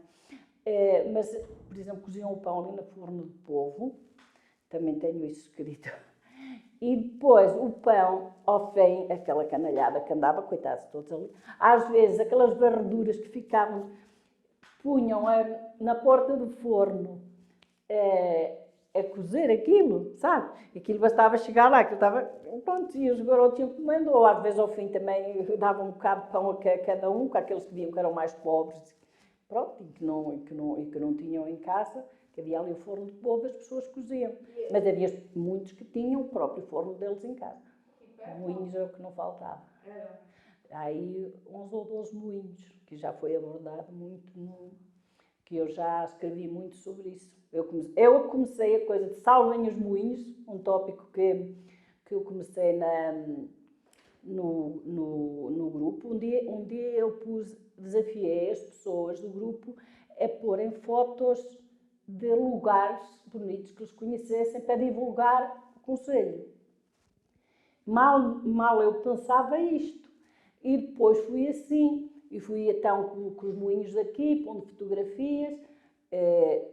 Mas, por exemplo, coziam o pão ali no forno de polvo, também tenho isso escrito. E depois o pão, ao fim, aquela canalhada que andava, coitados todos ali, às vezes aquelas varreduras que ficavam, punham na porta do forno a cozer aquilo, sabe? Aquilo bastava chegar lá, aquilo estava, pronto, e os garotos iam comendo, ou às vezes ao fim também davam um bocado de pão a cada um, com aqueles que viam que eram mais pobres, pronto, e que não tinham em casa, que havia ali o forno de polvo, as pessoas coziam. Mas havia muitos que tinham o próprio forno deles em casa. Moinhos é o que não faltava. Há aí 11 ou 12 moinhos, que já foi abordado muito, que eu já escrevi muito sobre isso. Eu comecei a coisa de salvem os moinhos, um tópico que eu comecei no grupo. Um dia eu desafiei as pessoas do grupo a porem fotos de lugares bonitos que eles conhecessem para divulgar o concelho. Mal eu pensava isto. E depois fui assim. E fui então com os moinhos daqui, pondo fotografias.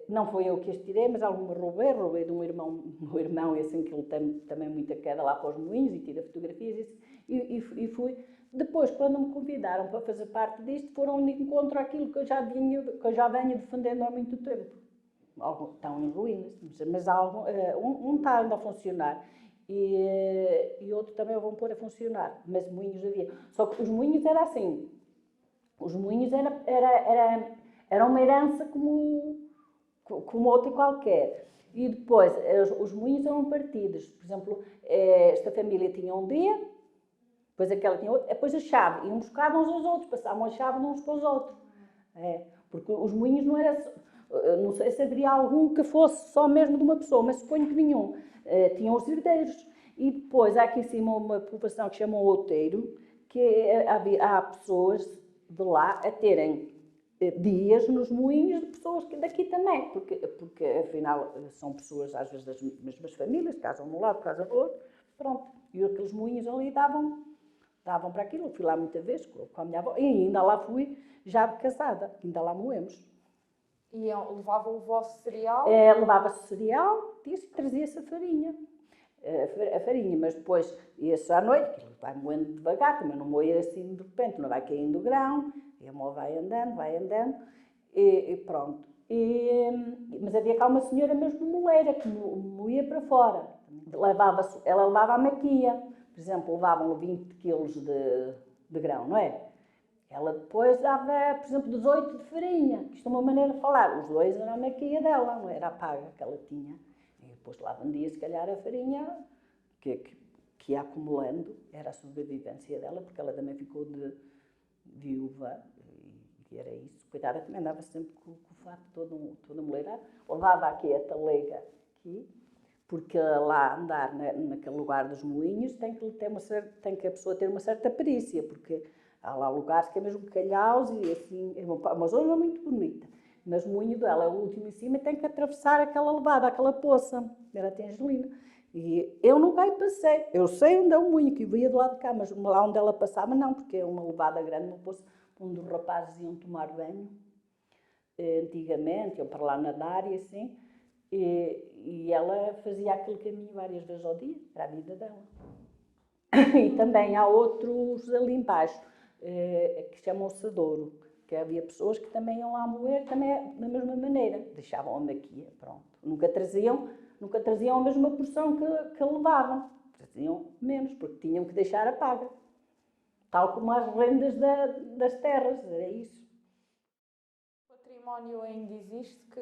Não foi eu que as tirei, mas alguma roubei de um irmão, assim, que ele tem também muita queda lá para os moinhos e tira fotografias. E fui. Depois, quando me convidaram para fazer parte disto, foram de encontro àquilo que eu já venho defendendo há muito tempo. Estão em ruínas, mas um está ainda a funcionar e outro também vão pôr a funcionar, mas moinhos havia. Só que os moinhos era assim, os moinhos era uma herança como outra qualquer. E depois, os moinhos eram partidos. Por exemplo, esta família tinha um dia, depois aquela tinha outro, depois a chave. Iam buscar uns aos outros, passavam a chave de uns para os outros. Porque os moinhos não era... Não sei se haveria algum que fosse só mesmo de uma pessoa, mas suponho que nenhum. Tinham os herdeiros. E depois há aqui em cima uma povoação que chamam Outeiro, que há pessoas de lá a terem dias nos moinhos de pessoas daqui também, porque afinal são pessoas às vezes das mesmas famílias, casam de um lado, casam do outro, pronto. E aqueles moinhos ali davam para aquilo. Eu fui lá muita vez com a minha avó, e ainda lá fui já de casada, ainda lá moemos. E levavam o vosso cereal? Levava-se cereal e trazia-se a farinha. a farinha, mas depois ia-se à noite, aquilo vai moendo devagar, também não moe assim de repente, não vai caindo o grão, e a mó vai andando, e pronto. Mas havia cá uma senhora mesmo moleira, que moía para fora. Ela levava a maquia, por exemplo, levavam 20 quilos de grão, não é? Ela depois dava, por exemplo, 18 de farinha, que isto é uma maneira de falar, os 2 eram a maquia dela, não era a paga que ela tinha. E depois lá vendia, se calhar, a farinha que ia acumulando, era a sobrevivência dela, porque ela também ficou de viúva, e era isso. Coitada, também andava sempre com o fato todo moleirado. Levava aqui a talega, aqui, porque lá andar naquele lugar dos moinhos tem que a pessoa ter uma certa perícia, porque há lá lugares que é mesmo calhaus e assim, é uma zona muito bonita. Mas o moinho dela é o último em cima e tem que atravessar aquela levada, aquela poça. Era Angelina. E eu nunca aí passei. Eu sei onde é o moinho, que eu via do lado de cá, mas lá onde ela passava não, porque é uma levada grande, uma poça onde os rapazes iam tomar banho. Antigamente, iam para lá nadar e assim. E ela fazia aquele caminho várias vezes ao dia, era a vida dela. E também há outros ali embaixo, que chamam-se Douro, que havia pessoas que também iam lá moer, também da mesma maneira, deixavam a maquia, pronto. Nunca traziam a mesma porção que levavam, traziam menos, porque tinham que deixar a paga. Tal como as rendas das terras, era isso. O património ainda existe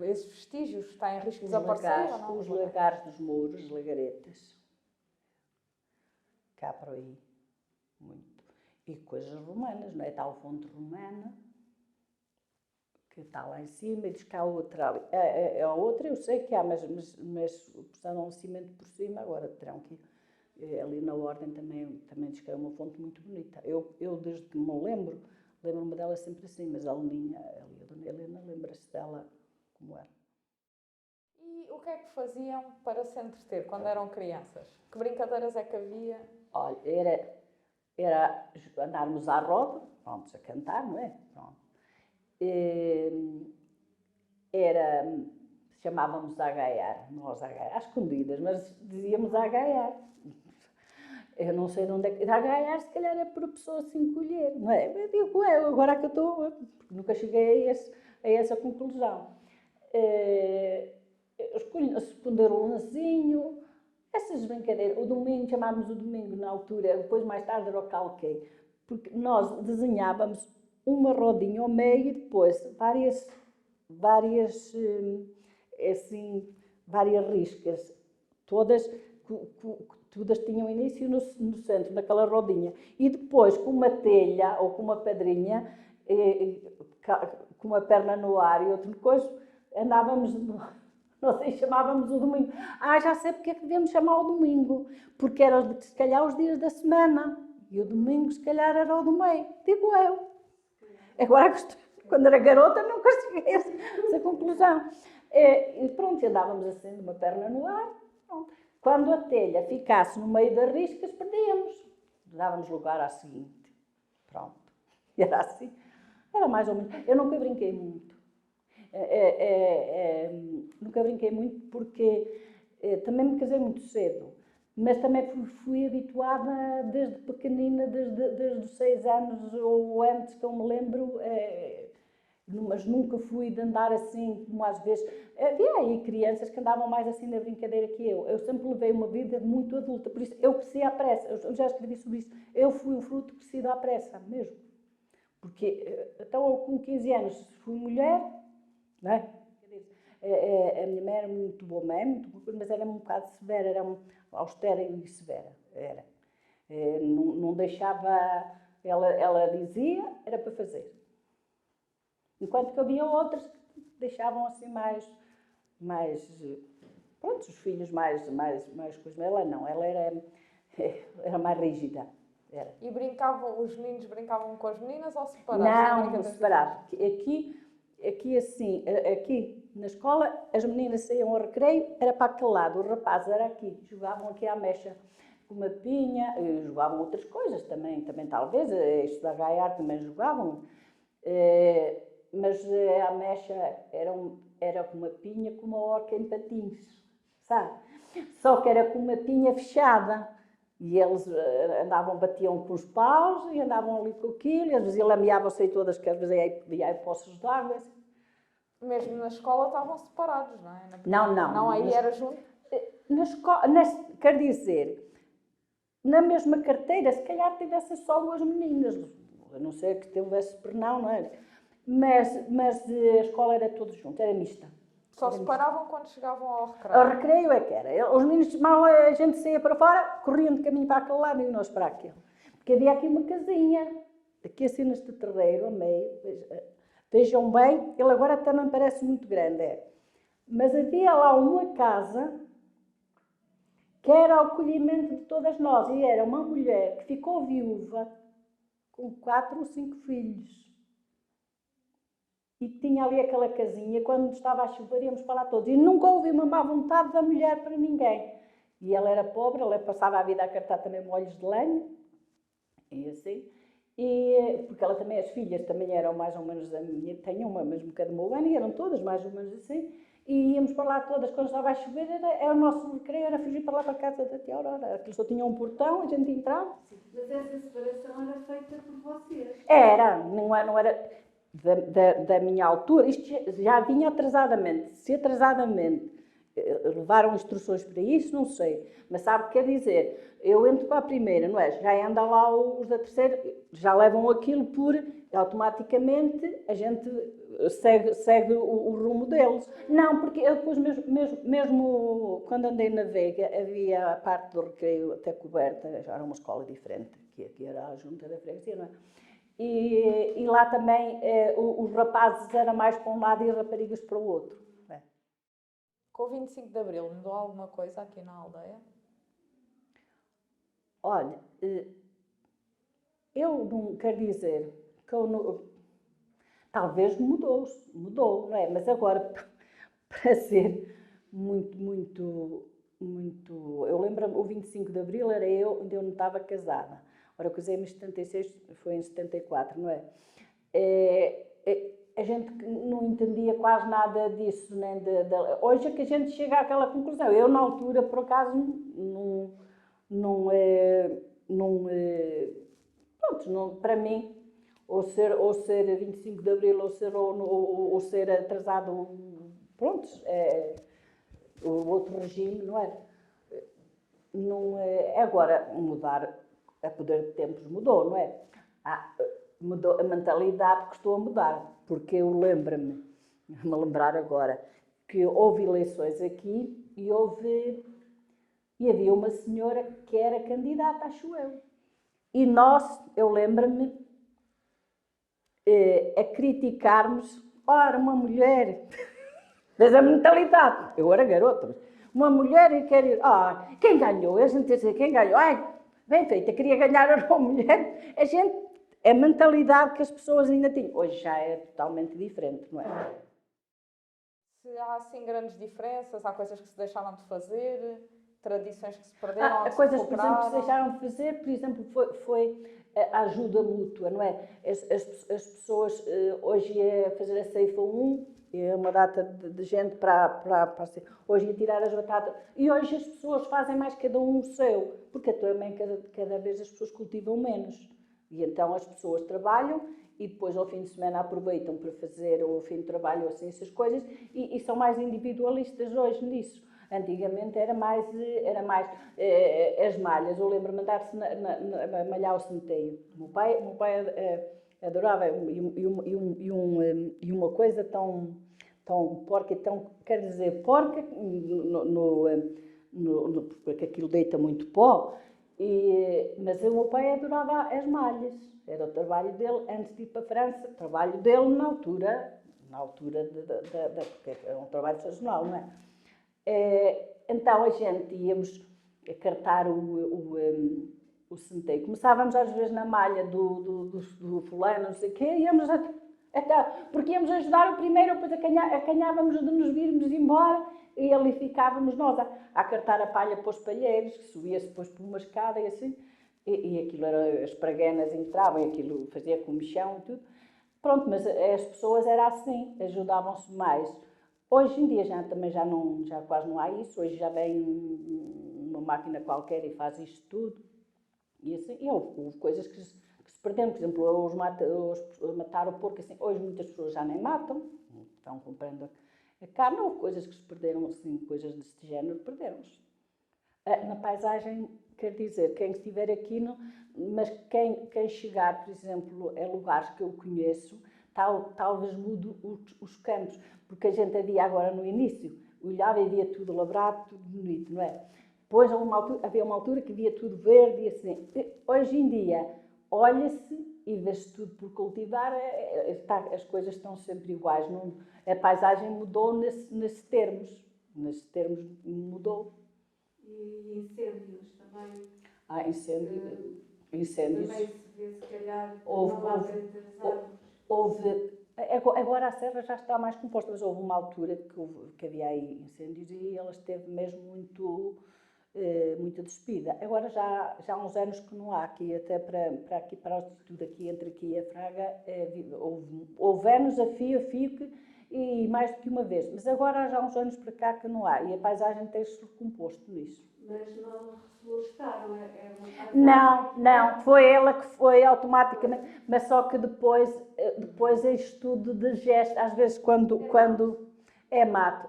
esses vestígios estão em risco de desaparecer ou não? Os lagares dos muros, lagaretas. Cá por aí, muito. E coisas romanas, não é? Tal fonte romana, que está lá em cima, e diz que há outra ali. A outra eu sei que há, mas puseram um cimento por cima, agora terão que ir. Ali na Ordem também diz que é uma fonte muito bonita. Eu desde que me lembro-me dela sempre assim, mas a Leninha, a Dona Helena, lembra-se dela como era. E o que é que faziam para se entreter quando eram crianças? Que brincadeiras é que havia? Olha, era andarmos à roda, pronto, a cantar, não é? Pronto. Chamávamos a gaiar, nós a gaiar, às escondidas, mas dizíamos a gaiar. Eu não sei de onde é que... A gaiar, se calhar, é por a pessoa se encolher, não é? Eu digo, agora que eu estou... Nunca cheguei a essa conclusão. Esconder o lancinho, essas brincadeiras. O domingo, chamávamos o domingo na altura, depois mais tarde era o calquei, porque nós desenhávamos uma rodinha ao meio e depois várias riscas, todas tinham início no centro, naquela rodinha. E depois, com uma telha ou com uma pedrinha, com uma perna no ar e outra coisa, andávamos, não sei, chamávamos o domingo. Já sei porque é que devemos chamar o domingo, porque era, se calhar, os dias da semana. E o domingo, se calhar, era o do meio. Digo eu. Agora, quando era garota, nunca cheguei a essa conclusão. E pronto, andávamos assim, de uma perna no ar. Pronto. Quando a telha ficasse no meio das riscas, perdíamos. Dávamos lugar à seguinte. Pronto. E era assim. Era mais ou menos. Eu nunca brinquei muito. Nunca brinquei muito porque também me casei muito cedo. Mas também fui habituada desde pequenina, desde os 6 anos ou antes, que eu me lembro, mas nunca fui de andar assim, como às vezes... Havia aí crianças que andavam mais assim na brincadeira que eu. Eu sempre levei uma vida muito adulta, por isso eu cresci à pressa. Eu já escrevi sobre isso. Eu fui o fruto crescido à pressa, mesmo. Porque, então, com 15 anos fui mulher, não é? A minha mãe era muito boa mãe, mas era um bocado severa, era austera e severa. Era. Não deixava, ela dizia, era para fazer. Enquanto que havia outras que deixavam assim mais pronto, os filhos mais coisas. Ela não, ela era mais rígida. Era. E os meninos brincavam com as meninas ou separados? Não separados. Aqui assim, aqui na escola, as meninas saíam ao recreio, era para aquele lado, os rapazes era aqui, jogavam aqui à mecha com uma pinha, jogavam outras coisas também talvez, isto da gaiar também jogavam, mas a mecha era com uma pinha com uma orca em patins, sabe? Só que era com uma pinha fechada. E eles andavam, batiam com os paus e andavam ali com aquilo, e às vezes lameavam-se aí todas, que às vezes ia poços de água. Assim. Mesmo na escola estavam separados, não é? Não. Não, aí era junto? Na escola, quer dizer, na mesma carteira, se calhar tivesse só duas meninas, a não ser que tivesse pernão, não era? Mas a escola era toda junto, era mista. Só era separavam quando chegavam ao recreio? Ao recreio é que era. Os meninos, mal a gente saía para fora, corriam de caminho para aquele lado e nós para aquele. Porque havia aqui uma casinha, aqui assim neste terreiro, a meio. Vejam bem, ele agora até não parece muito grande, mas havia lá uma casa que era o acolhimento de todas nós, e era uma mulher que ficou viúva com 4 ou 5 filhos. E tinha ali aquela casinha, quando estava a chover íamos para lá todos. E nunca houve uma má vontade da mulher para ninguém. E ela era pobre, ela passava a vida a cartar também molhos de lenha, e assim. Porque ela também, as filhas também eram mais ou menos da minha, tenho uma mesmo um bocadinho meu ano, e eram todas mais ou menos assim. E íamos para lá todas, quando estava a chover, era o nosso recreio, era fugir para lá para a casa da tia Aurora. Aquilo só tinha um portão, a gente entrava. Sim, mas essa separação era feita por vocês? Era, não era da minha altura, isto já vinha atrasadamente. Se atrasadamente levaram instruções para isso, não sei. Mas sabe o que quer dizer? Eu entro para a primeira, não é? Já anda lá os da terceira, já levam aquilo por, automaticamente, a gente segue o rumo deles. Não, porque eu depois, mesmo quando andei na Veiga, havia a parte do recreio até coberta, já era uma escola diferente, que aqui era a junta da freguesia, não é? E lá também os rapazes eram mais para um lado e as raparigas para o outro. É. Com o 25 de Abril, mudou alguma coisa aqui na aldeia? Olha, eu não quero dizer que eu não, talvez mudou, não é? Mas agora, para ser muito... Eu lembro-me, o 25 de Abril era onde eu não estava casada. Ora, eu casei-me em 76, foi em 74, não é? A gente não entendia quase nada disso, né? Hoje é que a gente chega àquela conclusão. Eu, na altura, por acaso, para mim, ou ser 25 de Abril, ou ser atrasado, pronto, o outro regime, não é? Agora, mudar a poder de tempos mudou, não é? Mudou a mentalidade que estou a mudar, porque eu lembro-me, me lembrar agora, que houve eleições aqui e havia uma senhora que era candidata, acho eu. E nós, eu lembro-me, a criticarmos, ora, uma mulher, mas a mentalidade, eu era garota, mas uma mulher e quer ir, quem ganhou? A gente diz, quem ganhou? Bem feita, queria ganhar uma mulher. A mentalidade que as pessoas ainda tinham. Hoje já é totalmente diferente, não é? Se há assim grandes diferenças, há coisas que se deixaram de fazer, tradições que se perderam, Há coisas, por exemplo, que se deixaram de fazer, por exemplo, foi a ajuda mútua, não é? As pessoas hoje ia fazer a ceifa 1, é uma data de gente para hoje ia tirar as batatas, e hoje as pessoas fazem mais cada um o seu, porque também cada vez as pessoas cultivam menos. E então as pessoas trabalham e depois ao fim de semana aproveitam para fazer o fim de trabalho, assim, essas coisas, e são mais individualistas hoje nisso. Antigamente era mais as malhas. Eu lembro-me de andar-se a malhar o centeio. O meu pai adorava, e uma coisa tão porca, quer dizer, porca, porque aquilo deita muito pó, mas o meu pai adorava as malhas. Era o trabalho dele, antes de ir para a França, o trabalho dele na altura porque é um trabalho sazonal, não é? Então a gente íamos a cartar o centeio. Começávamos às vezes na malha do fulano, não sei o quê, porque íamos ajudar o primeiro, depois acanhávamos de nos virmos embora e ali ficávamos nós a cartar a palha para os palheiros, que subia-se depois por uma escada e assim, e aquilo era, as praguenas entravam, e aquilo fazia comichão e tudo. Pronto, mas as pessoas era assim, ajudavam-se mais. Hoje em dia também já quase não há isso, hoje já vem uma máquina qualquer e faz isto tudo. E assim, houve coisas que se perderam, por exemplo, matar o porco, assim, hoje muitas pessoas já nem matam, estão comprando a carne, houve coisas que se perderam, assim, coisas deste género, perderam-se. Na paisagem, quer dizer, quem estiver aqui, não, mas quem chegar, por exemplo, a lugares que eu conheço, talvez mude os campos, porque a gente havia agora no início, olhava e via tudo labrado, tudo bonito, não é? Depois havia uma altura que via tudo verde e assim. Hoje em dia, olha-se e vê-se tudo por cultivar, as coisas estão sempre iguais. Não, a paisagem mudou nesses termos mudou. E incêndios também. Incêndios. Também se vê, se calhar, Agora a serra já está mais composta, mas houve uma altura que havia aí incêndios e ela esteve mesmo muito despida. Agora já há uns anos que não há aqui, até para a altitude aqui, entre aqui e a Fraga, houve anos a fio e mais do que uma vez. Mas agora já há uns anos para cá que não há e a paisagem tem-se recomposto nisso. Mas não reflorestaram, Não, foi ela que foi automaticamente, mas só que depois é estudo de gesto, às vezes quando é mato,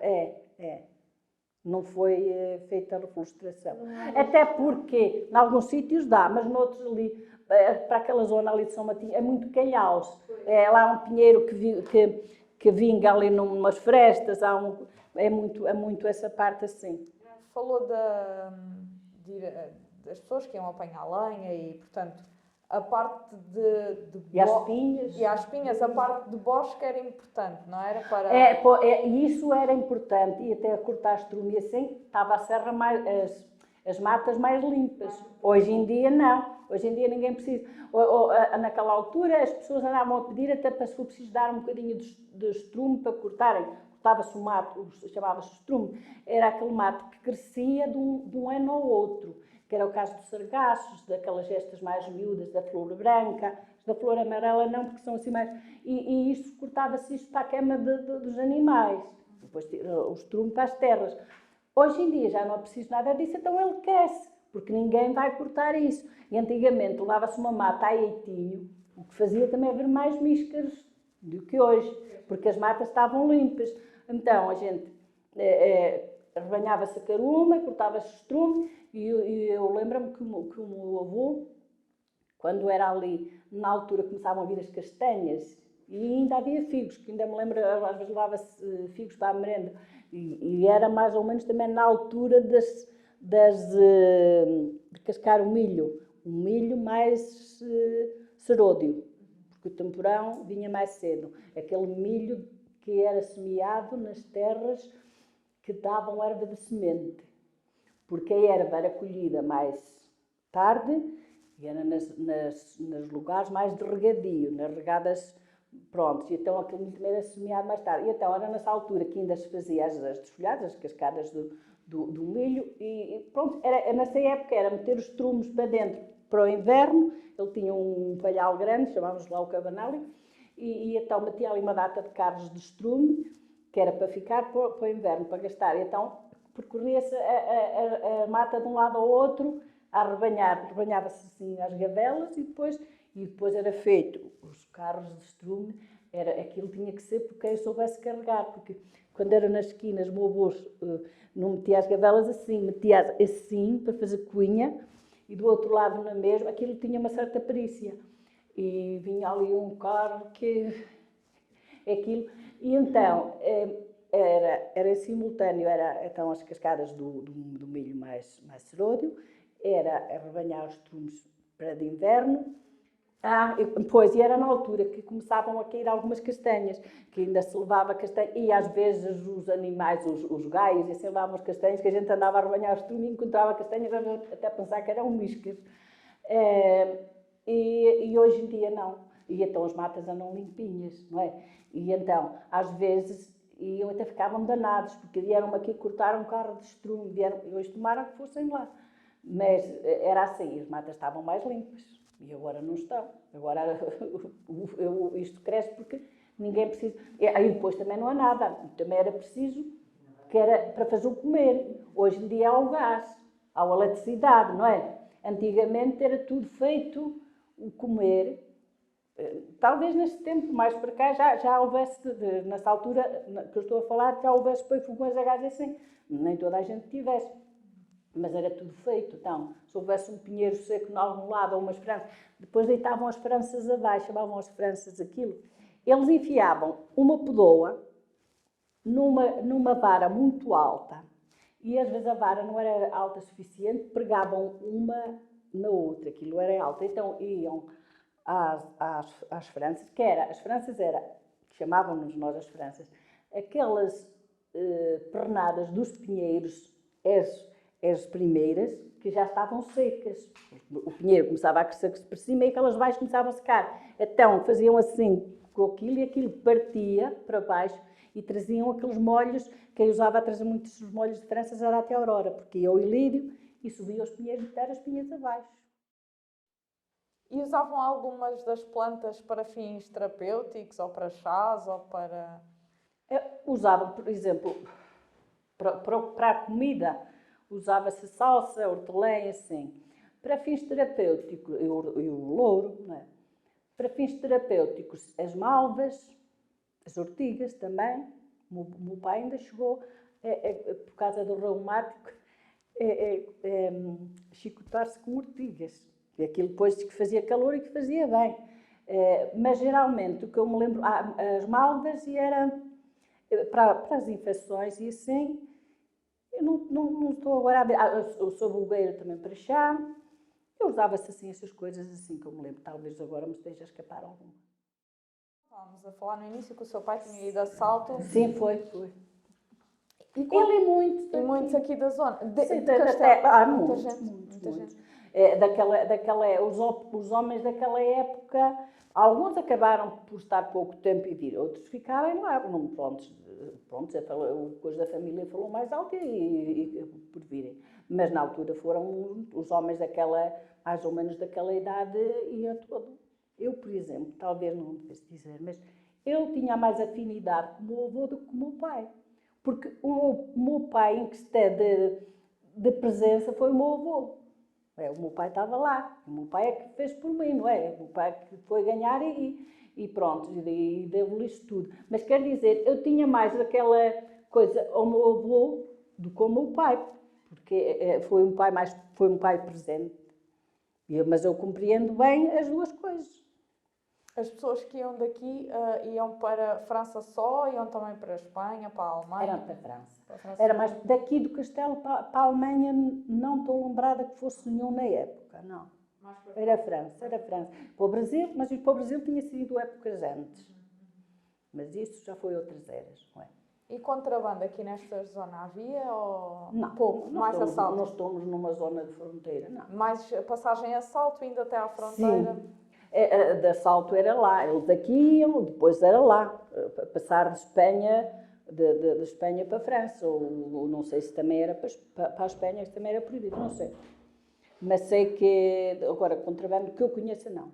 não foi feita a reflorestação. Até porque, em alguns sítios dá, mas noutros ali, para aquela zona ali de São Matinho, é muito calhaus. Lá há um pinheiro que vinga ali numas frestas, é muito essa parte assim. Falou das pessoas que iam apanhar lenha e, portanto, a parte E as espinhas. E as espinhas, a parte de bosque era importante, não era? Isso era importante, e até a cortar estrume assim, estava a serra as matas mais limpas. Hoje em dia não, hoje em dia ninguém precisa. Naquela altura as pessoas andavam a pedir até para se for preciso dar um bocadinho de estrume para cortarem. Cortava-se o mato, chamava-se estrume, era aquele mato que crescia de um ano ao outro, que era o caso dos sargaços, daquelas gestas mais miúdas, da flor branca, da flor amarela não, porque são assim mais... E isto cortava-se para a queima dos animais, depois o estrume para as terras. Hoje em dia já não é preciso nada disso, então ele cresce, porque ninguém vai cortar isso. E antigamente levava-se uma mata a eitinho, o que fazia também haver mais míscaros do que hoje, porque as matas estavam limpas. Então a gente arrebanhava-se a caruma, cortava-se o estrume, e eu lembro-me que o meu avô, quando era ali, na altura começavam a vir as castanhas, e ainda havia figos, que ainda me lembro, às vezes levava-se figos para a merenda, e era mais ou menos também na altura de cascar o milho mais seródio, porque o temporão vinha mais cedo. Aquele milho que era semeado nas terras que davam erva de semente, porque a erva era colhida mais tarde e era nos lugares mais de regadio, nas regadas, pronto, e então aquele milho também era semeado mais tarde. E então era nessa altura que ainda se fazia as desfolhadas, as cascadas do milho, e pronto, nessa época era meter os estrumes para dentro para o inverno. Ele tinha um palhal grande, chamávamos lá o cabanali, e então metia ali uma data de carros de estrume, que era para ficar para o inverno, para gastar. E então percorria-se a mata de um lado ao outro, a arrebanhava-se assim às gavelas, e depois era feito os carros de estrume. Aquilo tinha que ser porque quem soubesse carregar, porque quando era nas esquinas, o meu avô não metia as gavelas assim, metia assim para fazer cunha, e do outro lado na mesma, aquilo tinha uma certa perícia. E vinha ali um carro que... aquilo... E então, era em simultâneo, então as cascadas do milho mais seródio, era arrebanhar os estrumes para de inverno. E era na altura que começavam a cair algumas castanhas, que ainda se levava castanha, e às vezes os animais, os gaios, assim levavam as castanhas, que a gente andava a arrebanhar o estrume e encontrava castanhas, até pensar que eram miscas. E hoje em dia não. E então as matas andam limpinhas, não é? E então, às vezes, eu até ficavam danados, porque vieram aqui cortar um carro de estrume, e hoje tomaram que fossem lá. Mas era assim, as matas estavam mais limpas. E agora não estão. Agora isto cresce porque Ninguém precisa. Aí depois também não há nada. Também era preciso, que era para fazer o comer. Hoje em dia há o gás, há a eletricidade, não é? Antigamente era tudo feito, o comer. Talvez neste tempo, mais para cá, já houvesse, nessa altura que eu estou a falar, já houvesse fogões a gás assim. Nem toda a gente tivesse. Mas era tudo feito. Então, se houvesse um pinheiro seco em algum lado, ou umas franças, depois deitavam as franças abaixo, chamavam as franças aquilo. Eles enfiavam uma pedoa numa vara muito alta, e às vezes a vara não era alta o suficiente, pregavam uma na outra, aquilo era alto. Então iam às franças, as franças chamávamos nós as franças, aquelas pernadas dos pinheiros, as primeiras, que já estavam secas. O pinheiro começava a crescer por cima e aquelas baixas começavam a secar. Então faziam assim com aquilo e aquilo partia para baixo e traziam aqueles molhos. Quem usava a trazer muitos molhos de franças era até a Aurora, porque ia ao Ilírio e subia os pinheiros, meter as pinhas abaixo. E usavam algumas das plantas para fins terapêuticos, ou para chás, ou para... Usavam, por exemplo, para a comida, usava-se salsa, hortelã, assim. Para fins terapêuticos, e o louro, não é? Para fins terapêuticos, as malvas, as ortigas também. O meu pai ainda chegou, por causa do reumático, chicotar-se com ortigas. E aquilo depois que fazia calor e que fazia bem. Mas geralmente, o que eu me lembro, as malvas e era para as infecções e assim. Eu não estou agora a ver. Eu sou bulgueira também para chá. Eu usava-se assim essas coisas assim que eu me lembro. Talvez agora me esteja a escapar alguma. Estávamos a falar no início que o seu pai tinha ido a Salto. Sim, foi. E Ele é muito. E muitos aqui da zona. Sim, De Castelo. há Muita muitos, gente. muita gente. Os homens daquela época, alguns acabaram por estar pouco tempo e vir, outros ficaram lá. Pronto, a coisa da família falou mais alto e por virem. Mas na altura foram os homens mais ou menos daquela idade e a todo. Eu, por exemplo, talvez não devesse dizer, mas eu tinha mais afinidade com o meu avô do que com o meu pai. Porque o meu pai, em questão de presença, foi o meu avô. O meu pai estava lá. O meu pai é que fez por mim, não é? O meu pai que foi ganhar e pronto, e deu-lhe isto tudo. Mas quer dizer, eu tinha mais aquela coisa ao meu avô do que ao meu pai. Porque foi um pai presente. Mas eu compreendo bem as duas coisas. As pessoas que iam daqui iam para a França só, iam também para a Espanha, para a Alemanha? Era para a França. Era mais daqui do Castelo para a Alemanha, não estou lembrada que fosse nenhum na época, não. Era França. Para o Brasil, mas para o Brasil tinha sido épocas antes. Mas isso já foi outras eras, não é? E contrabando aqui nesta zona havia ou não, pouco? Mais assalto? Nós estamos numa zona de fronteira, não. Mais passagem a assalto indo até à fronteira? Sim. De assalto era lá, eles aqui iam, depois era lá, passar de Espanha, de Espanha para a França, ou não sei se também era para a Espanha, que também era proibido, não sei. Mas sei que, agora, contrabando que eu conheça, não.